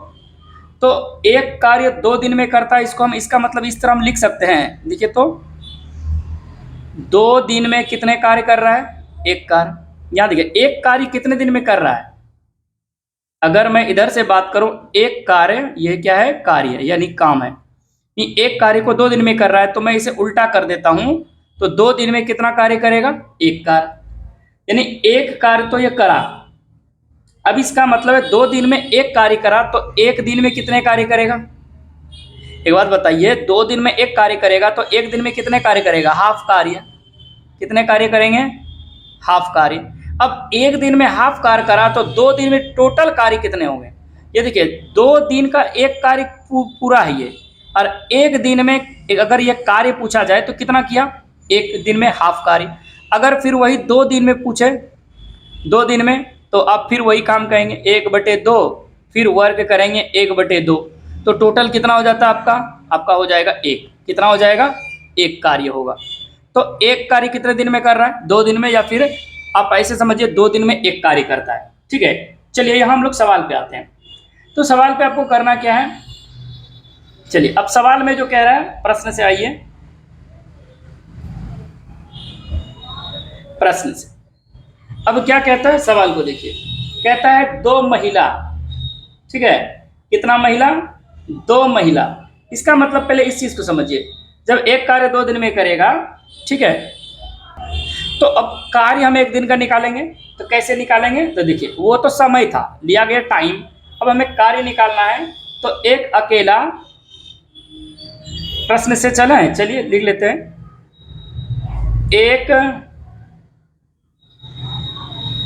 तो एक कार्य 2 दिन में करता है, इसको हम इसका मतलब इस तरह हम लिख सकते हैं। देखिए तो 2 दिन में कितने कार्य कर रहा है? एक कार्य। यहाँ देखिए एक कार्य कितने दिन में कर रहा है? अगर मैं इधर से बात करूं, एक कार्य, ये क्या है? कार्य यानी काम है। एक कार्य को 2 दिन में कर रहा है, तो मैं इसे उल्टा कर देता हूं, तो 2 दिन में कितना कार्य करेगा? एक कार्य, यानी एक कार्य तो ये करा। अब इसका मतलब है 2 दिन में एक कार्य करा, तो एक दिन में कितने कार्य करेगा? एक बात बताइए, 2 दिन में एक कार्य करेगा तो एक दिन में कितने कार्य करेगा? हाफ कार्य। कितने कार्य करेंगे? हाफ कार्य। अब एक दिन में हाफ कार्य करा तो 2 दिन में टोटल कार्य कितने होंगे? ये देखिए 2 दिन का एक कार्य पूरा है ये, और एक दिन में अगर ये कार्य पूछा जाए तो कितना किया? एक दिन में हाफ कार्य। अगर फिर वही 2 दिन में पूछे, 2 दिन में, तो आप फिर वही काम करेंगे 1/2, फिर वर्ग करेंगे 1/2, तो टोटल कितना हो जाता है आपका? आपका हो जाएगा एक। कितना हो जाएगा? एक कार्य होगा। तो एक कार्य कितने दिन में कर रहा है? 2 दिन में, या फिर आप ऐसे समझिए 2 दिन में एक कार्य करता है। ठीक है, चलिए यहाँ हम लोग सवाल पे आते हैं। तो सवाल पे आपको करना क्या है? चलिए अब सवाल में जो कह रहा है, प्रश्न से आइए, प्रश्न से। अब क्या कहता है सवाल को देखिए, कहता है 2 महिला, ठीक है, कितना महिला? 2 महिला। इसका मतलब पहले इस चीज को समझिए, जब एक कार्य 2 दिन में करेगा, ठीक है, तो अब कार्य हम एक दिन का निकालेंगे। तो कैसे निकालेंगे? तो देखिए वो तो समय था, लिया गया टाइम, अब हमें कार्य निकालना है। तो एक अकेला, प्रश्न से चलें, चलिए लिख लेते हैं, एक,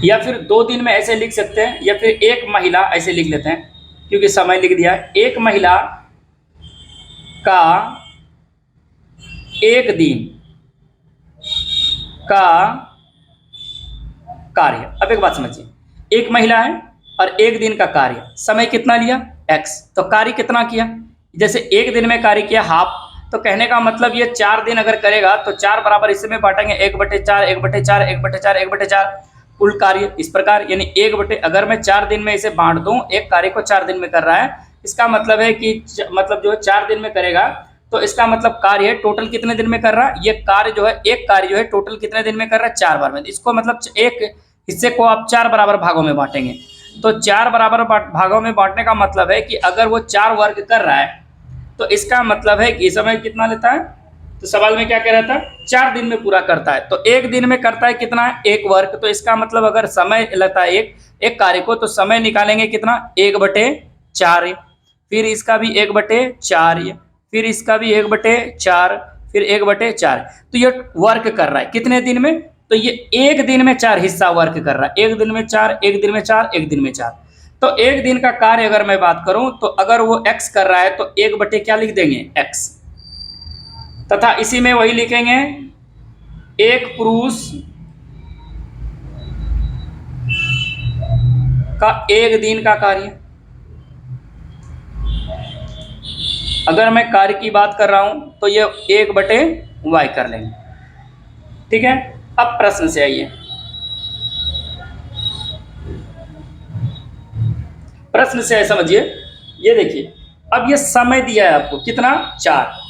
या फिर 2 दिन में ऐसे लिख सकते हैं, या फिर एक महिला ऐसे लिख लेते हैं, क्योंकि समय लिख दिया है। एक महिला का एक दिन का कार्य। अब एक बात समझिए, एक महिला है और एक दिन का कार्य, समय कितना लिया? x। तो कार्य कितना किया? जैसे एक दिन में कार्य किया हाफ, तो कहने का मतलब ये 4 दिन अगर करेगा तो 4 बराबर हिस्से में बांटेंगे, 1/4, 1/4, 1/4, 1/4 कुल कार्य। इस प्रकार यानी 1 अगर मैं 4 दिन में इसे बांट दूं, एक कार्य को 4 दिन में कर रहा है, इसका मतलब है कि मतलब जो 4 दिन में करेगा, तो इसका मतलब कार्य है टोटल कितने दिन में कर रहा है? ये कार्य जो है, एक कार्य जो है टोटल कितने दिन में कर रहा है? 4 बार में। इसको मतलब एक हिस्से को आप 4 बराबर भागों में बांटेंगे। तो 4 बराबर भागों में बांटने का मतलब है कि अगर वो 4 वर्ग कर रहा है, तो इसका मतलब है कि समय कितना लेता है? तो सवाल में क्या कह रहा था? 4 दिन में पूरा करता है। तो एक दिन में करता है कितना है? 1 वर्ग। तो इसका मतलब अगर समय लगता है एक कार्य को, तो समय निकालेंगे कितना? 1/4। फिर इसका भी 1/4, फिर इसका भी 1/4, फिर 1/4। तो ये वर्क कर रहा है कितने दिन में? तो ये एक दिन में 4 हिस्सा वर्क कर रहा है। एक दिन में 4, एक दिन में 4, एक दिन में 4। तो एक दिन का कार्य अगर मैं बात करूं, तो अगर वो x कर रहा है तो 1 क्या लिख देंगे? x। तथा इसी में वही लिखेंगे, एक पुरुष का एक दिन का कार्य। अगर मैं कार्य की बात कर रहा हूं तो ये 1/y कर लेंगे। ठीक है, अब प्रश्न से आइए। प्रश्न से समझिए, ये देखिए, अब ये समय दिया है आपको कितना? 4।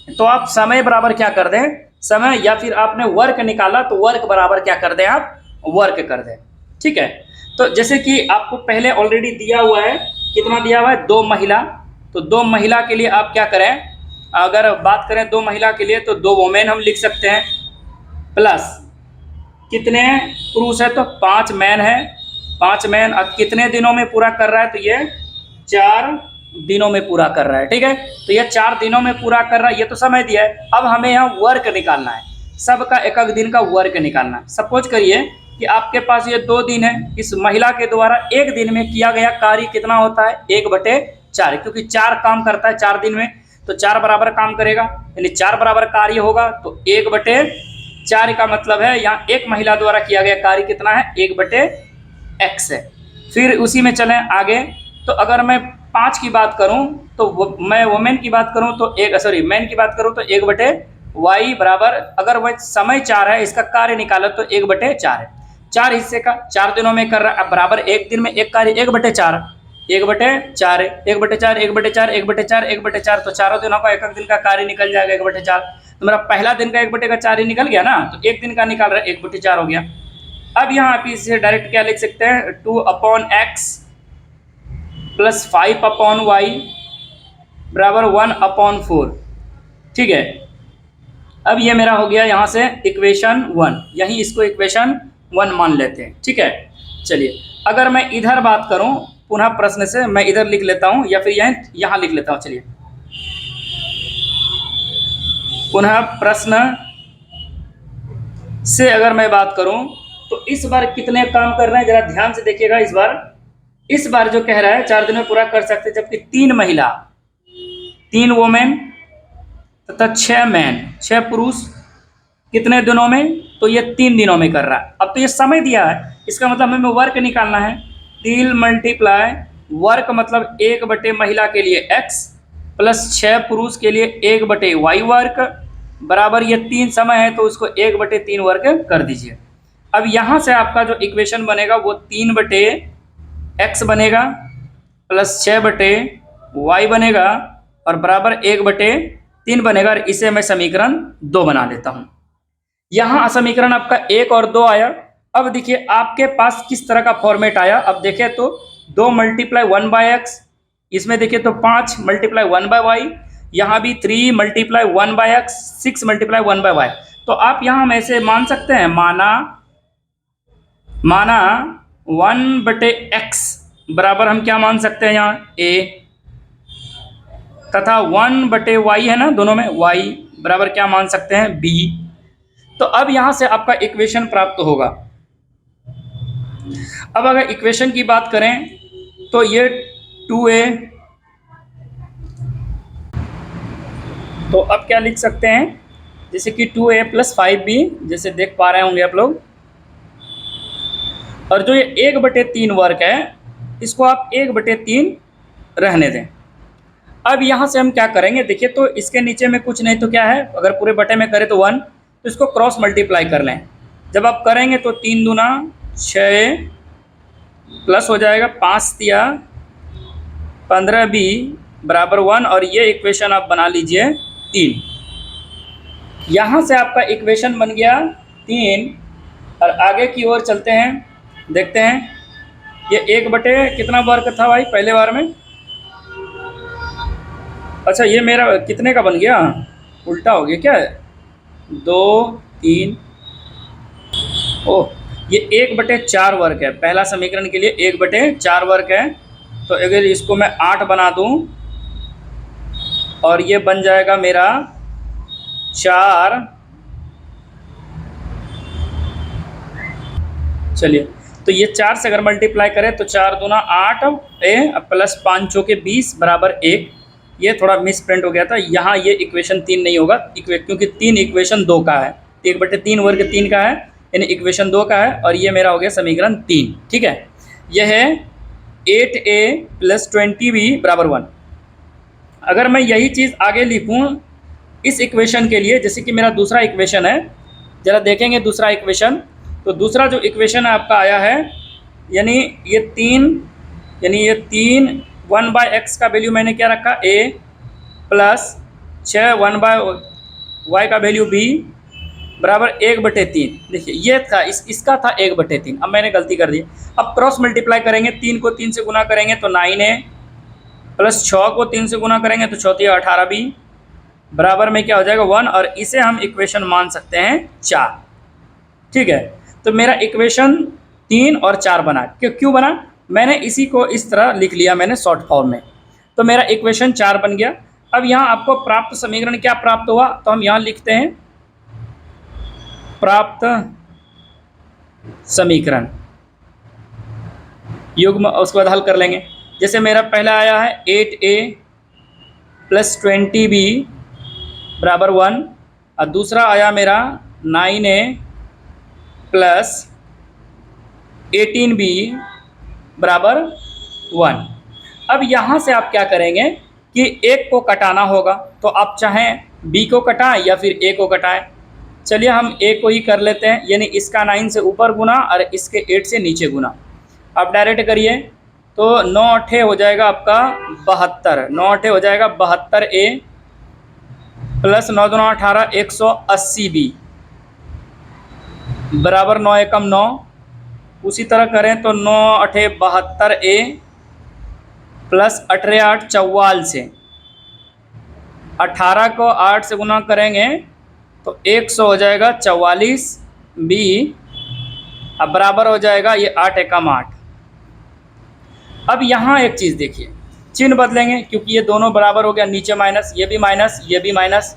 तो आप समय बराबर क्या कर दें? समय, या फिर आपने वर्क निकाला तो वर्क बराबर क्या कर दें? आप वर्क कर दें। ठीक है, तो जैसे कि आपको पहले ऑलरेडी दिया हुआ है, कितना दिया हुआ है? 2 महिला। तो 2 महिला के लिए आप क्या करें? अगर बात करें 2 महिला के लिए, तो 2 वोमेन हम लिख सकते हैं, प्लस कितने पुरुष है? तो 5 मैन है। 5 मैन अब कितने दिनों में पूरा कर रहा है? तो ये 4 दिनों में पूरा कर रहा है। ठीक है, तो ये 4 दिनों में पूरा कर रहा है, ये तो समय दिया है। अब हमें यहाँ वर्क निकालना है, सबका एक एक दिन का वर्क निकालना है। सपोज करिए कि आपके पास ये 2 दिन है, इस महिला के द्वारा एक दिन में किया गया कार्य कितना होता है? 1/4, क्योंकि 4 काम करता है 4 दिन में, तो 4 बराबर काम करेगा, यानी 4 बराबर कार्य होगा। तो 1/4 का मतलब है यहाँ एक महिला द्वारा किया गया कार्य कितना है? 1/x है। फिर उसी में चलें आगे, तो अगर मैं 5 की बात करूं, तो मैं वोमेन की बात करूं तो मैन की बात करूं तो 1/y बराबर, अगर वह समय 4 है, इसका कार्य निकालो तो 1/4 है। 4 हिस्से का 4 दिनों में कर रहा है। अब बराबर एक दिन में एक कार्य 1/4, 1/4, 1/4, 1/4, 1/4, 1/4, तो चारों दिनों का एक एक दिन का कार्य निकल जाएगा 1/4। तो मेरा पहला दिन का 1/4 ही निकल गया ना, तो एक दिन का निकाल रहा है 1/4 हो गया। अब यहाँ आप इसे डायरेक्ट क्या लिख सकते हैं? 2/x प्लस 5/y बराबर 1/4। ठीक है, अब ये मेरा हो गया यहाँ से इक्वेशन 1, यहीं इसको इक्वेशन 1 मान लेते हैं। ठीक है, चलिए अगर मैं इधर बात करूँ, पुनः प्रश्न से मैं इधर लिख लेता हूँ, या फिर यहाँ लिख लेता हूँ। चलिए पुनः प्रश्न से अगर मैं बात करूं, तो इस बार कितने काम कर रहे हैं जरा ध्यान से देखिएगा। इस बार जो कह रहा है 4 दिन में पूरा कर सकते, जबकि 3 महिला, 3 वोमेन तथा 6 मैन, 6 पुरुष, कितने दिनों में? तो ये 3 दिनों में कर रहा है। अब तो ये समय दिया है, इसका मतलब हमें वर्क निकालना है। 3 × वर्क मतलब 1 बटे महिला के लिए x प्लस 6 पुरुष के लिए 1 बटे y वर्क बराबर ये 3 समय है तो उसको 1/3 वर्क कर दीजिए। अब यहाँ से आपका जो इक्वेशन बनेगा वो 3/x बनेगा प्लस 6/y बनेगा और बराबर 1/3 बनेगा और इसे मैं समीकरण 2 बना लेता हूँ। यहाँ समीकरण आपका 1 और 2 आया। अब देखिए आपके पास किस तरह का फॉर्मेट आया। अब देखें तो 2 × 1/x, इसमें देखिए तो 5 × 1/y, यहाँ भी 3 × 1/x, 6 × 1/y। तो आप यहाँ में से मान सकते हैं माना 1/x बराबर हम क्या मान सकते हैं यहाँ a तथा 1/y है ना दोनों में y बराबर क्या मान सकते हैं b। तो अब यहाँ से आपका इक्वेशन प्राप्त होगा। अब अगर इक्वेशन की बात करें तो ये 2a, तो अब क्या लिख सकते हैं जैसे कि 2a + 5b, जैसे देख पा रहे होंगे आप लोग। और जो ये 1/3 वर्ग है इसको आप 1/3 रहने दें। अब यहाँ से हम क्या करेंगे देखिए तो इसके नीचे में कुछ नहीं तो क्या है, अगर पूरे बटे में करें तो 1, तो इसको क्रॉस मल्टीप्लाई कर लें। जब आप करेंगे तो 3 दूना 6 प्लस हो जाएगा 5 तिया 15b बराबर 1 और ये इक्वेशन आप बना लीजिए 3। यहाँ से आपका इक्वेशन बन गया 3 और आगे की ओर चलते हैं, देखते हैं ये 1 कितना वर्ग था भाई पहले बार में। अच्छा ये मेरा कितने का बन गया, उल्टा हो गया क्या, 2 3, ओह ये 1/4 वर्ग है। पहला समीकरण के लिए 1/4 वर्ग है। तो अगर इसको मैं 8 बना दूं और ये बन जाएगा मेरा 4, चलिए तो ये 4 से अगर मल्टीप्लाई करें तो 4 दूना 8 प्लस 5 चौके 20 बराबर 1। ये थोड़ा मिस प्रिंट हो गया था, यहाँ ये इक्वेशन 3 नहीं होगा क्योंकि 3 इक्वेशन 2 का है, 1/3 वर्ग 3 का है यानी इक्वेशन 2 का है और ये मेरा हो गया समीकरण 3। ठीक है, यह है 8a + 20b बराबर 1। अगर मैं यही चीज़ आगे लिखूँ इस इक्वेशन के लिए, जैसे कि मेरा दूसरा इक्वेशन है, ज़रा देखेंगे दूसरा इक्वेशन। तो दूसरा जो इक्वेशन है आपका आया है यानी ये 3 1/x का वैल्यू मैंने क्या रखा a प्लस 6 1/y का वैल्यू b बराबर 1/3। देखिए ये था इसका था 1/3। अब मैंने गलती कर दी। अब क्रॉस मल्टीप्लाई करेंगे, 3 को 3 से गुना करेंगे तो 9a प्लस 6 को 3 से गुना करेंगे तो 4 18b बराबर में क्या हो जाएगा 1 और इसे हम इक्वेशन मान सकते हैं 4। ठीक है, तो मेरा इक्वेशन 3 और 4 बना। क्यों बना, मैंने इसी को इस तरह लिख लिया मैंने शॉर्ट फॉर्म में, तो मेरा इक्वेशन 4 बन गया। अब यहाँ आपको प्राप्त समीकरण क्या प्राप्त हुआ, तो हम यहाँ लिखते हैं प्राप्त समीकरण युग्म, उसके बाद हल कर लेंगे। जैसे मेरा पहला आया है 8a + 20b बराबर 1 और दूसरा आया मेरा 9a + 18b बराबर 1। अब यहाँ से आप क्या करेंगे कि एक को कटाना होगा, तो आप चाहें b को कटाएं या फिर a को कटाएं। चलिए हम a को ही कर लेते हैं, यानी इसका 9 से ऊपर गुना और इसके 8 से नीचे गुना। आप डायरेक्ट करिए तो 9 8 हो जाएगा आपका 72, 9 8 हो जाएगा 72a प्लस 9 2 18 180b बराबर 9 एकम 9। उसी तरह करें तो 9 8 72a प्लस 18 8 44 से 18 को 8 से गुना करेंगे तो 100 हो जाएगा 44b अब बराबर हो जाएगा ये 8 एकम 8। अब यहाँ एक चीज़ देखिए, चिन्ह बदलेंगे क्योंकि ये दोनों बराबर हो गया, नीचे माइनस, ये भी माइनस, ये भी माइनस,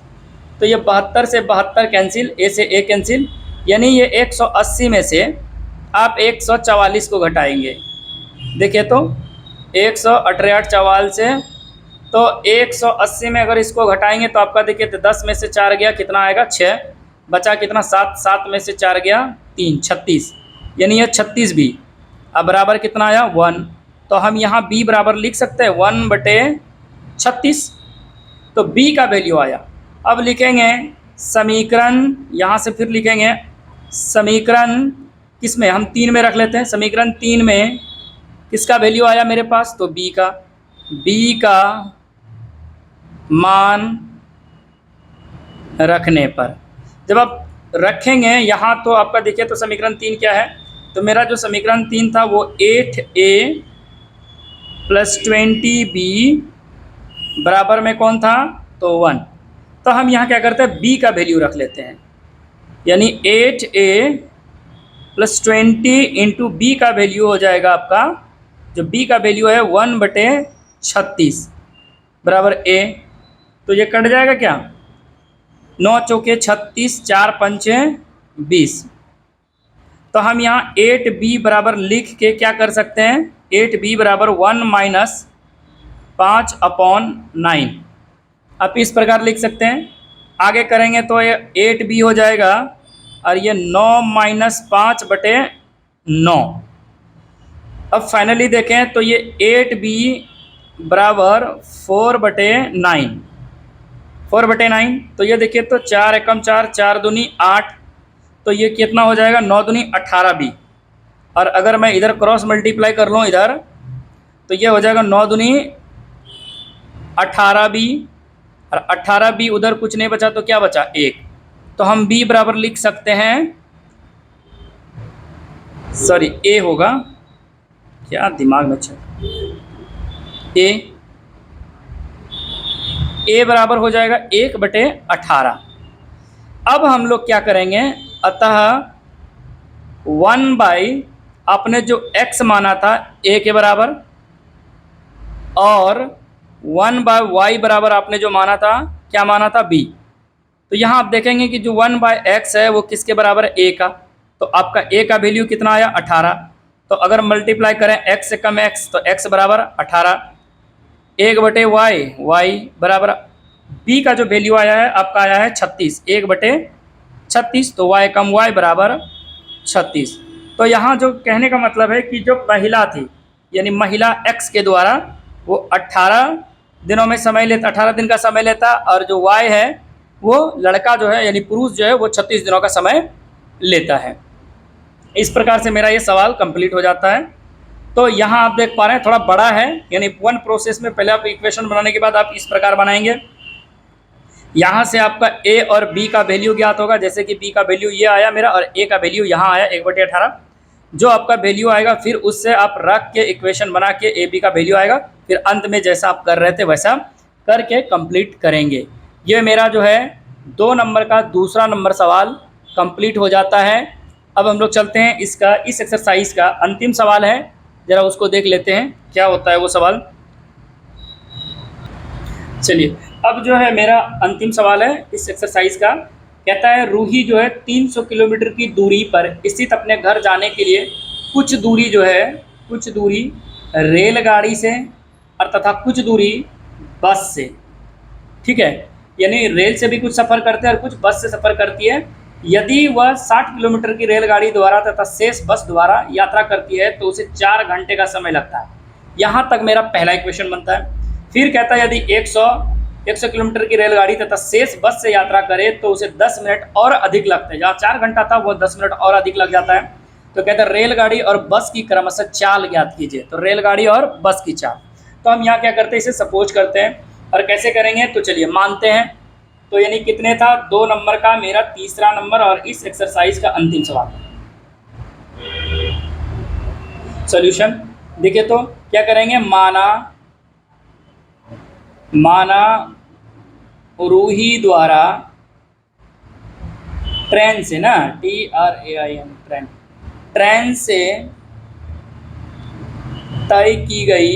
तो ये 72 से 72 कैंसिल, ए से ए कैंसिल, यानी ये 180 में से आप 144 को घटाएंगे। देखिए तो 118 8 44 से तो 180 में अगर इसको घटाएंगे तो आपका देखिए तो 10 में से 4 गया कितना आएगा 6, बचा कितना 7, 7 में से 4 गया 3, 36, यानी ये 36 भी अब बराबर कितना आया 1। तो हम यहाँ b बराबर लिख सकते हैं 1/36। तो b का वैल्यू आया। अब लिखेंगे समीकरण, यहाँ से फिर लिखेंगे समीकरण किस में, हम 3 में रख लेते हैं। समीकरण 3 में किसका वैल्यू आया मेरे पास, तो b का मान रखने पर, जब आप रखेंगे यहाँ तो आपका देखिए तो समीकरण 3 क्या है, तो मेरा जो समीकरण 3 था वो 8a + 20b बराबर में कौन था, तो 1। तो हम यहाँ क्या करते हैं, b का वैल्यू रख लेते हैं, यानी 8a + 20 × b का वैल्यू हो जाएगा आपका, जो b का वैल्यू है 1/36 बराबर a। तो ये कट जाएगा क्या, 9 चौके 36, 4 पंचे 20। तो हम यहाँ 8b बराबर लिख के क्या कर सकते हैं, 8b बराबर 1 - 5/9 आप इस प्रकार लिख सकते हैं। आगे करेंगे तो ये 8b हो जाएगा और ये 9 - 5/9। अब फाइनली देखें तो ये 8b बराबर 4/9, 4/9। तो ये देखिए तो 4 एकम 4, 4 दूनी 8, तो ये कितना हो जाएगा, 9 दूनी 18b। और अगर मैं इधर क्रॉस मल्टीप्लाई कर लूँ इधर, तो ये हो जाएगा 9 दूनी 18b, और 18b उधर कुछ नहीं बचा तो क्या बचा, 1। तो हम b बराबर लिख सकते हैं, सॉरी a होगा, क्या दिमाग में चल, a बराबर हो जाएगा 1/18। अब हम लोग क्या करेंगे, अतः 1/ आपने जो x माना था a के बराबर, और 1/y बराबर आपने जो माना था, क्या माना था, b। तो यहाँ आप देखेंगे कि जो 1/x है वो किसके बराबर है, a का। तो आपका a का वैल्यू कितना आया, 18। तो अगर मल्टीप्लाई करें x से कम x, तो x बराबर 18, 1/y, y बराबर b का जो वैल्यू आया है आपका आया है 36, 1/36। तो y कम y बराबर 36। तो यहाँ जो कहने का मतलब है कि जो महिला थी, यानी महिला x के द्वारा वो 18 दिनों में समय लेता, 18 दिन का समय लेता, और जो y है वो लड़का जो है यानी पुरुष जो है वो 36 दिनों का समय लेता है। इस प्रकार से मेरा ये सवाल कंप्लीट हो जाता है। तो यहाँ आप देख पा रहे हैं थोड़ा बड़ा है, यानी वन प्रोसेस में पहले आप इक्वेशन बनाने के बाद आप इस प्रकार बनाएंगे। यहाँ से आपका a और b का वैल्यू ज्ञात होगा, जैसे कि b का वैल्यू ये आया मेरा और a का वैल्यू यहाँ आया 1/18। जो आपका वैल्यू आएगा फिर उससे आप रख के इक्वेशन बना के a b का वैल्यू आएगा, फिर अंत में जैसा आप कर रहे थे वैसा करके कंप्लीट करेंगे। ये मेरा जो है 2 नंबर का दूसरा नंबर सवाल कंप्लीट हो जाता है। अब हम लोग चलते हैं इसका, इस एक्सरसाइज का अंतिम सवाल है, ज़रा उसको देख लेते हैं क्या होता है वो सवाल। चलिए अब जो है मेरा अंतिम सवाल है इस एक्सरसाइज का, कहता है रूही जो है 300 किलोमीटर की दूरी पर स्थित अपने घर जाने के लिए कुछ दूरी रेलगाड़ी से और तथा कुछ दूरी बस से, ठीक है, यानी रेल से भी कुछ सफ़र करते हैं और कुछ बस से सफ़र करती है। यदि वह 60 किलोमीटर की रेलगाड़ी द्वारा तथा शेष बस द्वारा यात्रा करती है तो उसे 4 घंटे का समय लगता है। यहाँ तक मेरा पहला इक्वेशन बनता है। फिर कहता है यदि 100 किलोमीटर की रेलगाड़ी तथा शेष बस से यात्रा करे तो उसे 10 मिनट और अधिक लगते हैं। जहाँ 4 घंटा था वो 10 मिनट और अधिक लग जाता है। तो कहता है रेलगाड़ी और बस की क्रमशः चाल ज्ञात कीजिए। तो रेलगाड़ी और बस की चाल, तो हम यहाँ क्या करते हैं, इसे सपोज करते हैं। और कैसे करेंगे, तो चलिए मानते हैं। तो यानी कितने था, 2 नंबर का मेरा तीसरा नंबर और इस एक्सरसाइज का अंतिम सवाल। सॉल्यूशन देखिए तो क्या करेंगे, माना रूही द्वारा ट्रेन से ना, TRAIN ट्रेन से तय की गई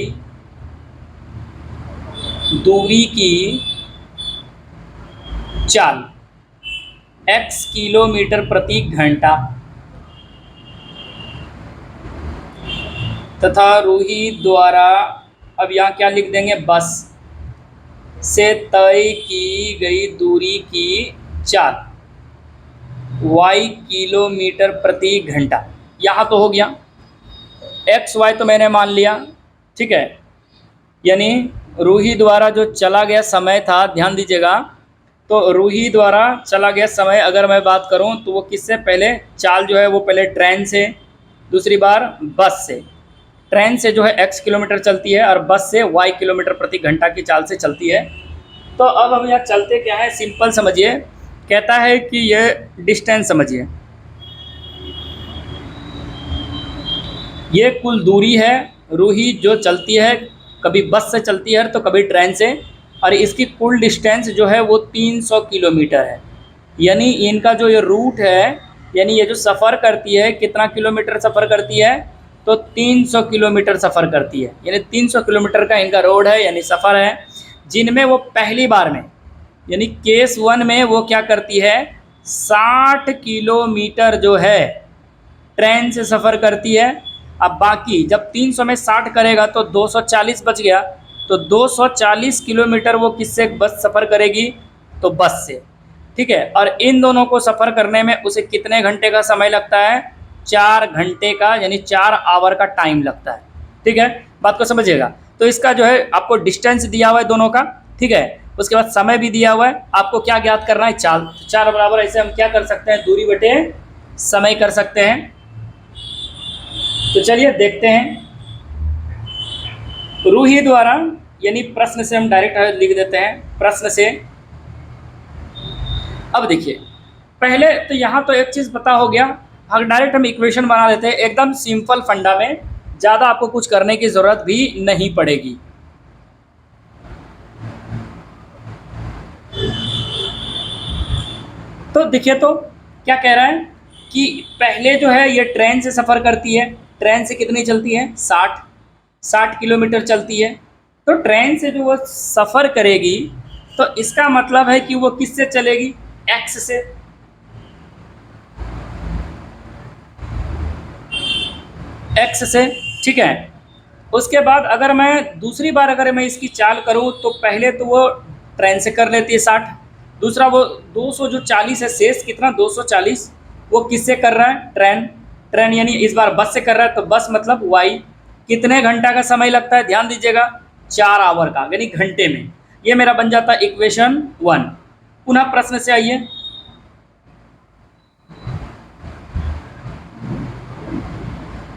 दूरी की चाल x किलोमीटर प्रति घंटा तथा रूही द्वारा, अब यहाँ क्या लिख देंगे, बस से तय की गई दूरी की चाल y किलोमीटर प्रति घंटा। यहाँ तो हो गया, x y तो मैंने मान लिया, ठीक है, यानी रूही द्वारा जो चला गया समय था, ध्यान दीजिएगा, तो रूही द्वारा चला गया समय अगर मैं बात करूं तो वो किससे, पहले चाल जो है वो पहले ट्रेन से, दूसरी बार बस से। ट्रेन से जो है x किलोमीटर चलती है और बस से y किलोमीटर प्रति घंटा की चाल से चलती है। तो अब हम यहाँ चलते क्या है, सिंपल समझिए। कहता है कि ये डिस्टेंस समझिए, ये कुल दूरी है। रूही जो चलती है, कभी बस से चलती है तो कभी ट्रेन से, और इसकी कुल डिस्टेंस जो है वो 300 किलोमीटर है। यानी इनका जो ये रूट है, यानी ये जो सफ़र करती है, कितना किलोमीटर सफ़र करती है, तो 300 किलोमीटर सफ़र करती है। यानी 300 किलोमीटर का इनका रोड है, यानी सफ़र है, जिनमें वो पहली बार में, यानी केस 1 में वो क्या करती है, 60 किलोमीटर जो है ट्रेन से सफ़र करती है। अब बाकी जब 300 में 60 करेगा तो 240 बच गया, तो 240 किलोमीटर वो किससे बस सफ़र करेगी, तो बस से। ठीक है, और इन दोनों को सफ़र करने में उसे कितने घंटे का समय लगता है, 4 घंटे का, यानी 4 आवर का टाइम लगता है। ठीक है, बात को समझिएगा। तो इसका जो है आपको डिस्टेंस दिया हुआ है दोनों का, ठीक है, उसके बाद समय भी दिया हुआ है, आपको क्या ज्ञात करना है, चाल। 4 बराबर ऐसे हम क्या कर सकते हैं, दूरी बटे समय कर सकते हैं। तो चलिए देखते हैं। रूही द्वारा, यानी प्रश्न से हम डायरेक्ट लिख देते हैं, प्रश्न से। अब देखिए, पहले तो यहाँ तो एक चीज़ पता हो गया, अगर डायरेक्ट हम इक्वेशन बना लेते हैं एकदम सिंपल फंडा में, ज़्यादा आपको कुछ करने की ज़रूरत भी नहीं पड़ेगी। तो देखिए, तो क्या कह रहा है कि पहले जो है ये ट्रेन से सफ़र करती है, ट्रेन से कितनी चलती है, 60 किलोमीटर चलती है। तो ट्रेन से जो वो सफ़र करेगी, तो इसका मतलब है कि वो किससे चलेगी, एक्स से। एक्स से, ठीक है। उसके बाद अगर मैं दूसरी बार अगर मैं इसकी चाल करूं, तो पहले तो वो ट्रेन से कर लेती है 60, दूसरा वो 200 जो 40 है, शेष कितना 240, वो किससे कर रहा है, ट्रेन। ट्रेन यानी इस बार बस से कर रहा है, तो बस मतलब वाई। कितने घंटा का समय लगता है, ध्यान दीजिएगा, 4 आवर का, यानी घंटे में। ये मेरा बन जाता है इक्वेशन 1। पुनः प्रश्न से आइए।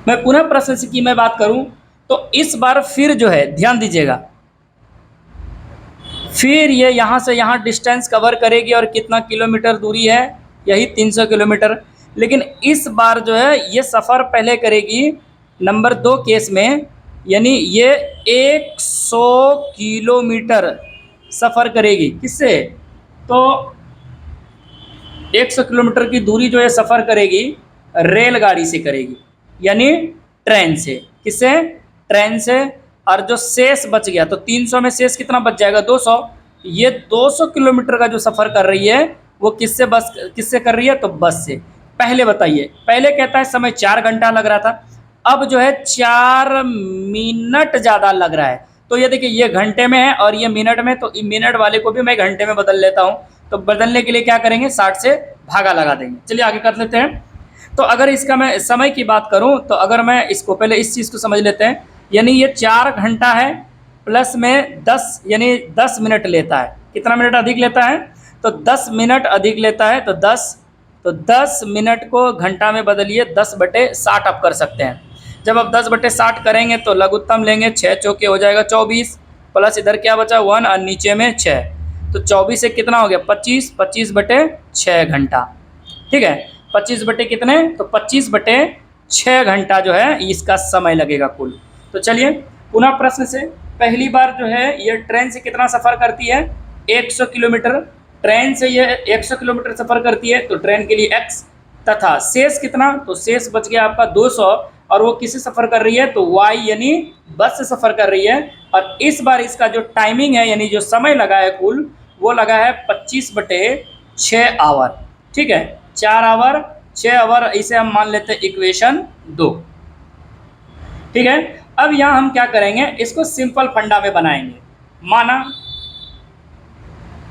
मैं पुनः प्रश्न से की मैं बात करूं, तो इस बार फिर जो है, ध्यान दीजिएगा, फिर ये यहाँ से यहाँ डिस्टेंस कवर करेगी, और कितना किलोमीटर दूरी है, यही 300 किलोमीटर। लेकिन इस बार जो है ये सफ़र पहले करेगी नंबर 2 केस में, यानी ये 100 किलोमीटर सफ़र करेगी, किससे, तो 100 किलोमीटर की दूरी जो है सफ़र करेगी रेलगाड़ी से करेगी, यानी ट्रेन से। किससे, ट्रेन से। और जो शेष बच गया, तो 300 में शेष कितना बच जाएगा, 200। ये 200 किलोमीटर का जो सफ़र कर रही है वो किससे कर रही है, तो बस से। पहले बताइए, पहले कहता है समय 4 घंटा लग रहा था, अब जो है 4 मिनट ज़्यादा लग रहा है। तो ये देखिए, ये घंटे में है और ये मिनट में, तो मिनट वाले को भी मैं घंटे में बदल लेता हूँ। तो बदलने के लिए क्या करेंगे, 60 से भागा लगा देंगे। चलिए आगे कर लेते हैं। तो अगर इसका मैं समय की बात करूं, तो अगर मैं इसको पहले इस चीज़ को समझ लेते हैं, यानी ये 4 घंटा है प्लस में 10, यानी 10 मिनट लेता है। कितना मिनट अधिक लेता है, तो 10 मिनट अधिक लेता है। तो 10 मिनट को घंटा में बदलिए, 10/60 आप कर सकते हैं। जब आप 10/60 करेंगे तो लघुत्तम लेंगे, 6 चौके हो जाएगा 24, प्लस इधर क्या बचा 1 और नीचे में 6, तो 24 से कितना हो गया 25, 25/6 घंटा। ठीक है, 25 बटे कितने, तो 25/6 घंटा जो है इसका समय लगेगा कुल। तो चलिए पुनः प्रश्न से, पहली बार जो है ये ट्रेन से कितना सफ़र करती है, 100 किलोमीटर। ट्रेन से ये 100 किलोमीटर सफ़र करती है, तो ट्रेन के लिए x, तथा शेष कितना, तो शेष बच गया आपका 200, और वो किससे सफ़र कर रही है, तो y, यानी बस से सफ़र कर रही है। और इस बार इसका जो टाइमिंग है, यानी जो समय लगा है कुल, वो लगा है 25/6 आवर। ठीक है, 4 आवर 6 आवर, इसे हम मान लेते हैं इक्वेशन 2। ठीक है, अब यहाँ हम क्या करेंगे, इसको सिंपल फंडा में बनाएंगे। माना,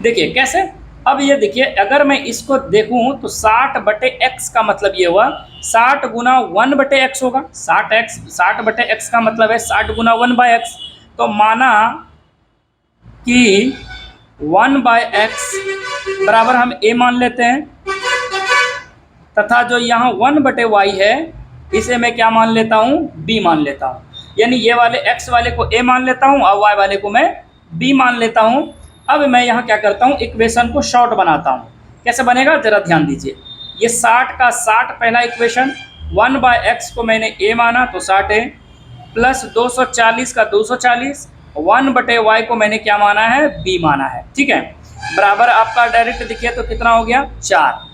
देखिए कैसे, अब ये देखिए, अगर मैं इसको देखूं तो 60/x का मतलब ये हुआ 60 गुना 1/x होगा। 60 का मतलब है 60 गुना 1/x। तो माना कि 1/x बराबर हम a मान लेते हैं, तथा जो यहाँ 1/y है इसे मैं क्या मान लेता हूँ, b मान लेता हूँ। यानी ये वाले x वाले को a मान लेता हूँ और y वाले को मैं b मान लेता हूँ। अब मैं यहाँ क्या करता हूँ, इक्वेशन को शॉर्ट बनाता हूँ। कैसे बनेगा जरा ध्यान दीजिए। ये 60 का 60 पहला इक्वेशन, 1/x को मैंने a माना तो 60 प्लस 240 का 240, 1/y को मैंने क्या माना है, b माना है। ठीक है, बराबर आपका डायरेक्ट दिखे तो कितना हो गया, 4।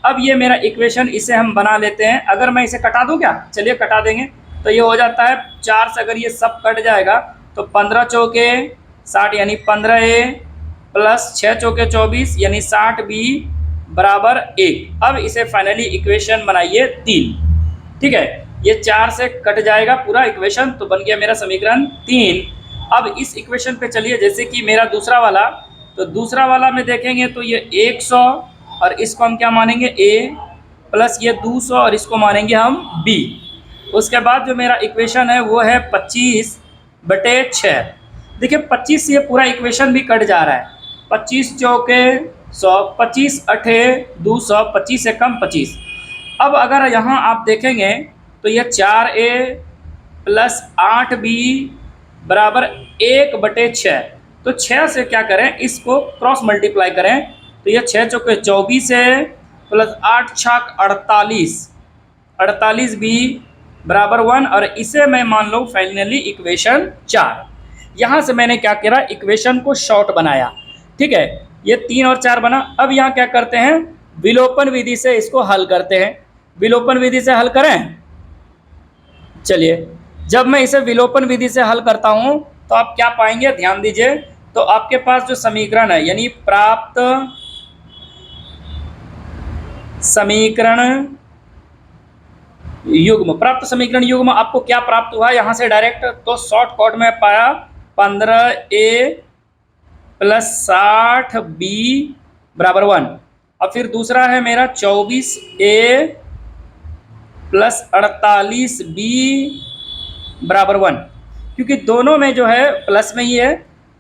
अब ये मेरा इक्वेशन, इसे हम बना लेते हैं। अगर मैं इसे कटा दूं क्या, चलिए कटा देंगे। तो ये हो जाता है 4 से अगर ये सब कट जाएगा तो 15 चौके 60 यानी 15a प्लस 6 चौके 24 यानी 60b बराबर 1। अब इसे फाइनली इक्वेशन बनाइए 3। ठीक है, ये 4 से कट जाएगा पूरा इक्वेशन, तो बन गया मेरा समीकरण 3। अब इस इक्वेशन पे चलिए, जैसे कि मेरा दूसरा वाला, तो दूसरा वाला में देखेंगे तो ये 100 और इसको हम क्या मानेंगे, a प्लस ये 200 और इसको मानेंगे हम b। उसके बाद जो मेरा इक्वेशन है वो है 25/6। देखिए 25 से ये पूरा इक्वेशन भी कट जा रहा है। 25 चौके 100, 25 अठे 200, 25 से कम 25। अब अगर यहाँ आप देखेंगे तो ये 4a प्लस 8b बराबर 1/6। तो 6 से क्या करें, इसको क्रॉस मल्टीप्लाई करें तो ये 6 चौके 24 है प्लस 8 छाक 48, 48b बराबर 1 और इसे मैं मान लो फाइनली इक्वेशन 4। यहाँ से मैंने क्या करा, इक्वेशन को शॉर्ट बनाया। ठीक है, ये 3 और 4 बना। अब यहाँ क्या करते हैं, विलोपन विधि से इसको हल करते हैं। विलोपन विधि से हल करें, चलिए जब मैं इसे विलोपन विधि से हल करता हूँ तो आप क्या पाएंगे, ध्यान दीजिए। तो आपके पास जो समीकरण है यानी प्राप्त समीकरण युग्म, प्राप्त समीकरण युग्म आपको क्या प्राप्त हुआ यहाँ से डायरेक्ट, तो शॉर्ट कट में पाया 15a प्लस 60b बराबर 1। और फिर दूसरा है मेरा 24a प्लस 48b बराबर 1, क्योंकि दोनों में जो है प्लस में ही है।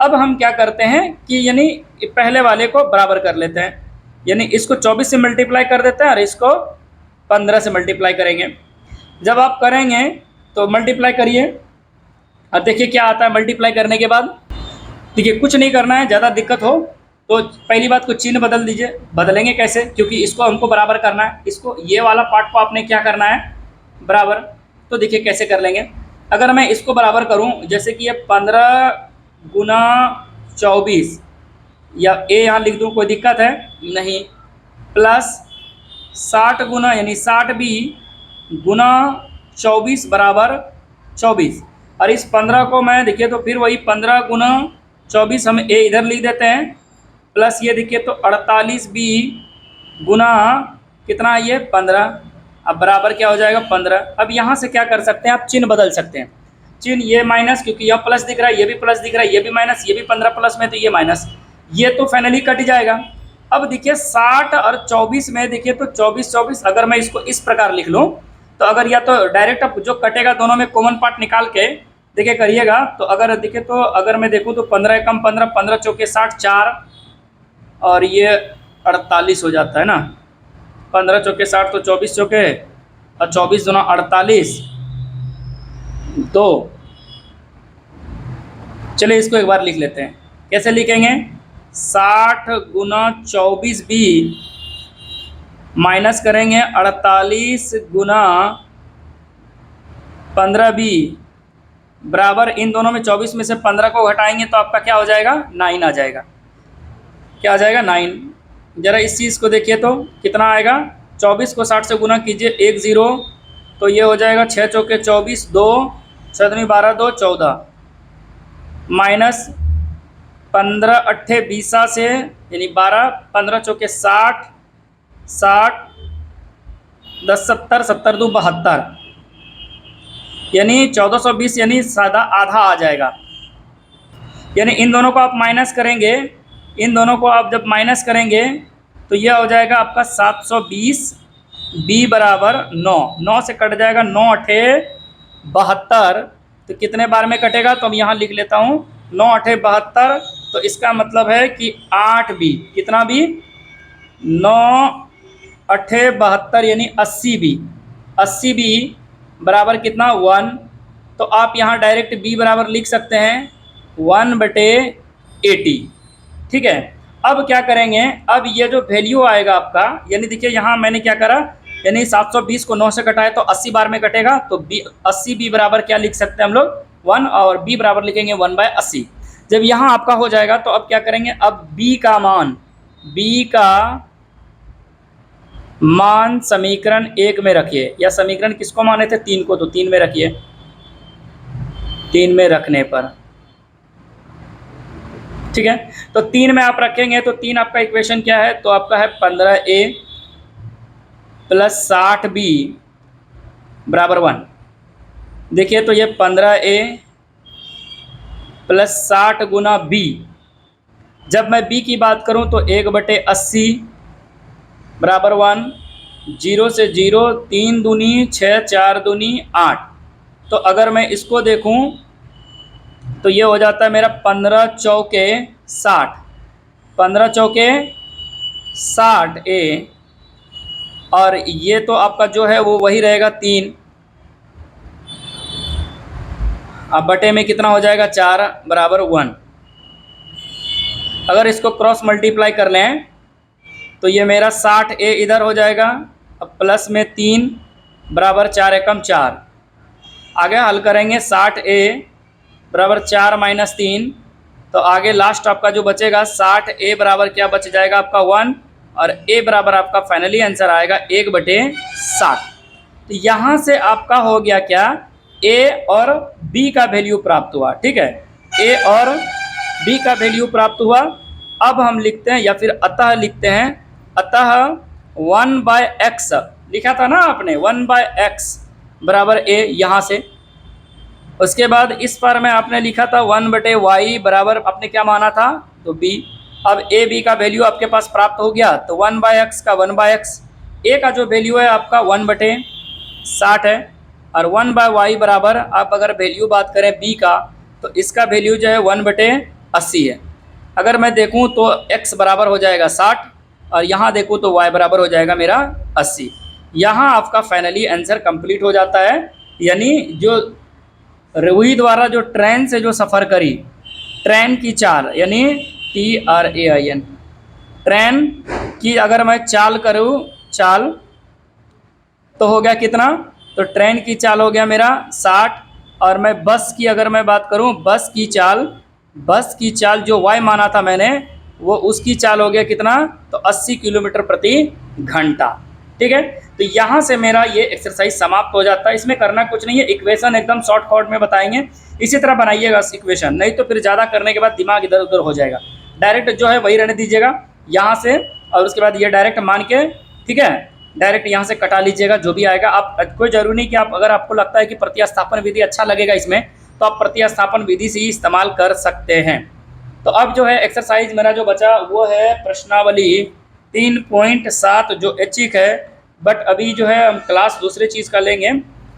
अब हम क्या करते हैं कि यानी पहले वाले को बराबर कर लेते हैं, यानी इसको 24 से मल्टीप्लाई कर देते हैं और इसको 15 से मल्टीप्लाई करेंगे। जब आप करेंगे तो मल्टीप्लाई करिए और देखिए क्या आता है मल्टीप्लाई करने के बाद। देखिए कुछ नहीं करना है, ज़्यादा दिक्कत हो तो पहली बात को चिन्ह बदल दीजिए। बदलेंगे कैसे, क्योंकि इसको हमको बराबर करना है, इसको ये वाला पार्ट को आपने क्या करना है, बराबर। तो देखिए कैसे कर लेंगे। अगर मैं इसको बराबर करूं, जैसे कि ये 15 गुना 24 या a यहाँ लिख दूं, कोई दिक्कत है नहीं, प्लस 60 गुना यानी 60b गुना 24 बराबर 24। और इस 15 को मैं देखिए तो फिर वही 15 गुना 24 हम a इधर लिख देते हैं, प्लस ये देखिए तो 48b गुना कितना है ये 15। अब बराबर क्या हो जाएगा 15। अब यहाँ से क्या कर सकते हैं, आप चिन्ह बदल सकते हैं। चिन्ह ये माइनस, क्योंकि यह प्लस दिख रहा है, ये भी प्लस दिख रहा है, ये भी माइनस, ये भी 15 प्लस में तो ये माइनस, ये तो फाइनली कट जाएगा। अब देखिए 60 और 24 में देखिए तो 24 अगर मैं इसको इस प्रकार लिख लूँ तो अगर या तो डायरेक्ट अब जो कटेगा दोनों में कॉमन पार्ट निकाल के देखिए करिएगा, तो अगर देखिए तो अगर मैं देखूँ तो 15 कम 15, 15 चौके 60, 4 और ये 48 हो जाता है ना। 15 चौके 60 तो 24 चौके और 24 दूना 48 2। चलिए इसको एक बार लिख लेते हैं, कैसे लिखेंगे, 60 गुना 24b माइनस करेंगे 48 गुना 15b बराबर, इन दोनों में 24 में से 15 को घटाएंगे तो आपका क्या हो जाएगा, 9 आ जाएगा। क्या आ जाएगा, 9। जरा इस चीज़ को देखिए तो कितना आएगा, 24 को 60 से गुना कीजिए 1 0, तो ये हो जाएगा 6 चौके 24, 2 7 12 2 14 माइनस 15 अट्ठे 20 से यानी 12, 15 चौके 60, 60 10 70 70 2 72 यानी 1420 यानी सादा आधा आ जाएगा। यानी इन दोनों को आप माइनस करेंगे इन दोनों को आप जब माइनस करेंगे तो यह हो जाएगा आपका 720 b बराबर 9, 9 से कट जाएगा 9 अठे 72, तो कितने बार में कटेगा तो अब यहाँ लिख लेता हूँ 9 अठे 72, तो इसका मतलब है कि 8b, कितना भी 9 अठे 72 यानी 80b, 80b बराबर कितना 1, तो आप यहाँ डायरेक्ट b बराबर लिख सकते हैं 1/80। ठीक है, अब क्या करेंगे, अब ये जो वैल्यू आएगा आपका, यानी देखिए यहाँ मैंने क्या करा, यानी 720 को 9 से कटाए तो 80 बार में कटेगा, तो 80b बराबर क्या लिख सकते हैं हम लोग 1, और b बराबर लिखेंगे 1/80। जब यहाँ आपका हो जाएगा तो अब क्या करेंगे, अब b का मान समीकरण 1 में रखिए, या समीकरण किसको माने थे 3 को, तो 3 में रखिए। 3 में रखने पर ठीक है, तो 3 में आप रखेंगे तो 3 आपका इक्वेशन क्या है, तो आपका है 15a प्लस 60b बराबर 1। देखिए तो ये 15a प्लस 60 गुना b, जब मैं b की बात करूं तो 1/80 बराबर 1, 0 से 0, 3 दूनी 6, 4 दूनी 8, तो अगर मैं इसको देखूं तो ये हो जाता है मेरा 15 चौके 60, 15 चौके 60a, और ये तो आपका जो है वो वही रहेगा 3, अब बटे में कितना हो जाएगा 4 बराबर 1। अगर इसको क्रॉस मल्टीप्लाई कर लें तो ये मेरा 60a इधर हो जाएगा, अब प्लस में 3 बराबर 4 एकम 4, आगे हल करेंगे 60a बराबर 4 माइनस 3, तो आगे लास्ट आपका जो बचेगा 60a बराबर क्या बच जाएगा आपका 1, और a बराबर आपका फाइनली आंसर आएगा 1/60। तो यहाँ से आपका हो गया क्या, a और b का वैल्यू प्राप्त हुआ। ठीक है, a और b का वैल्यू प्राप्त हुआ। अब हम लिखते हैं, या फिर अतः लिखते हैं, अतः 1/x लिखा था ना आपने, 1/x बराबर a यहाँ से, उसके बाद इस पर में आपने लिखा था 1/y बराबर आपने क्या माना था, तो b। अब a b का वैल्यू आपके पास प्राप्त हो गया, तो 1/x का 1/x, a का जो वैल्यू है आपका 1/60 है, और 1/y बराबर आप अगर वैल्यू बात करें b का, तो इसका वैल्यू जो है 1/80 है। अगर मैं देखूं तो x बराबर हो जाएगा 60, और यहाँ देखूं तो y बराबर हो जाएगा मेरा 80। यहाँ आपका फाइनली आंसर कंप्लीट हो जाता है, यानी जो रुई द्वारा जो ट्रेन से जो सफ़र करी, ट्रेन की चाल, यानी TRAIN, ट्रेन की अगर मैं चाल करूँ, चाल तो हो गया कितना, तो ट्रेन की चाल हो गया मेरा 60, और मैं बस की अगर मैं बात करूँ, बस की चाल जो y माना था मैंने, वो उसकी चाल हो गया कितना, तो 80 किलोमीटर प्रति घंटा। ठीक है, तो यहाँ से मेरा ये एक्सरसाइज समाप्त हो जाता है। इसमें करना कुछ नहीं है, इक्वेशन एकदम शॉर्ट कट में बताएंगे, इसी तरह बनाइएगा इक्वेशन, नहीं तो फिर ज़्यादा करने के बाद दिमाग इधर उधर हो जाएगा। डायरेक्ट जो है वही रहने दीजिएगा यहाँ से, और उसके बाद ये डायरेक्ट मान के, ठीक है, डायरेक्ट यहाँ से कटा लीजिएगा जो भी आएगा। आप कोई ज़रूरी नहीं कि आप, अगर आपको लगता है कि प्रतिस्थापन विधि अच्छा लगेगा इसमें, तो आप प्रतिस्थापन विधि से ही इस्तेमाल कर सकते हैं। तो अब जो है एक्सरसाइज मेरा जो बचा वो है प्रश्नावली 3.7 जो ऐच्छिक है, बट अभी जो है हम क्लास दूसरे चीज़ का लेंगे।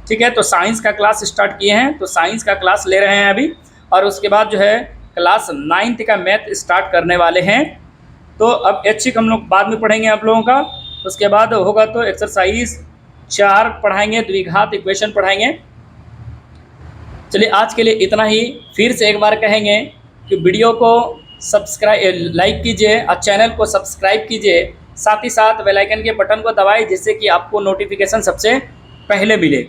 ठीक है, तो साइंस का क्लास स्टार्ट किए हैं, तो साइंस का क्लास ले रहे हैं अभी, और उसके बाद जो है क्लास 9th का मैथ स्टार्ट करने वाले हैं। तो अब ऐच्छिक हम लोग बाद में पढ़ेंगे आप लोगों का, उसके बाद होगा तो एक्सरसाइज 4 पढ़ाएंगे, द्विघात इक्वेशन पढ़ाएंगे। चलिए आज के लिए इतना ही। फिर से एक बार कहेंगे कि वीडियो को लाइक कीजिए और चैनल को सब्सक्राइब कीजिए, साथ ही साथ बेल आइकन के बटन को दबाएं, जिससे कि आपको नोटिफिकेशन सबसे पहले मिले।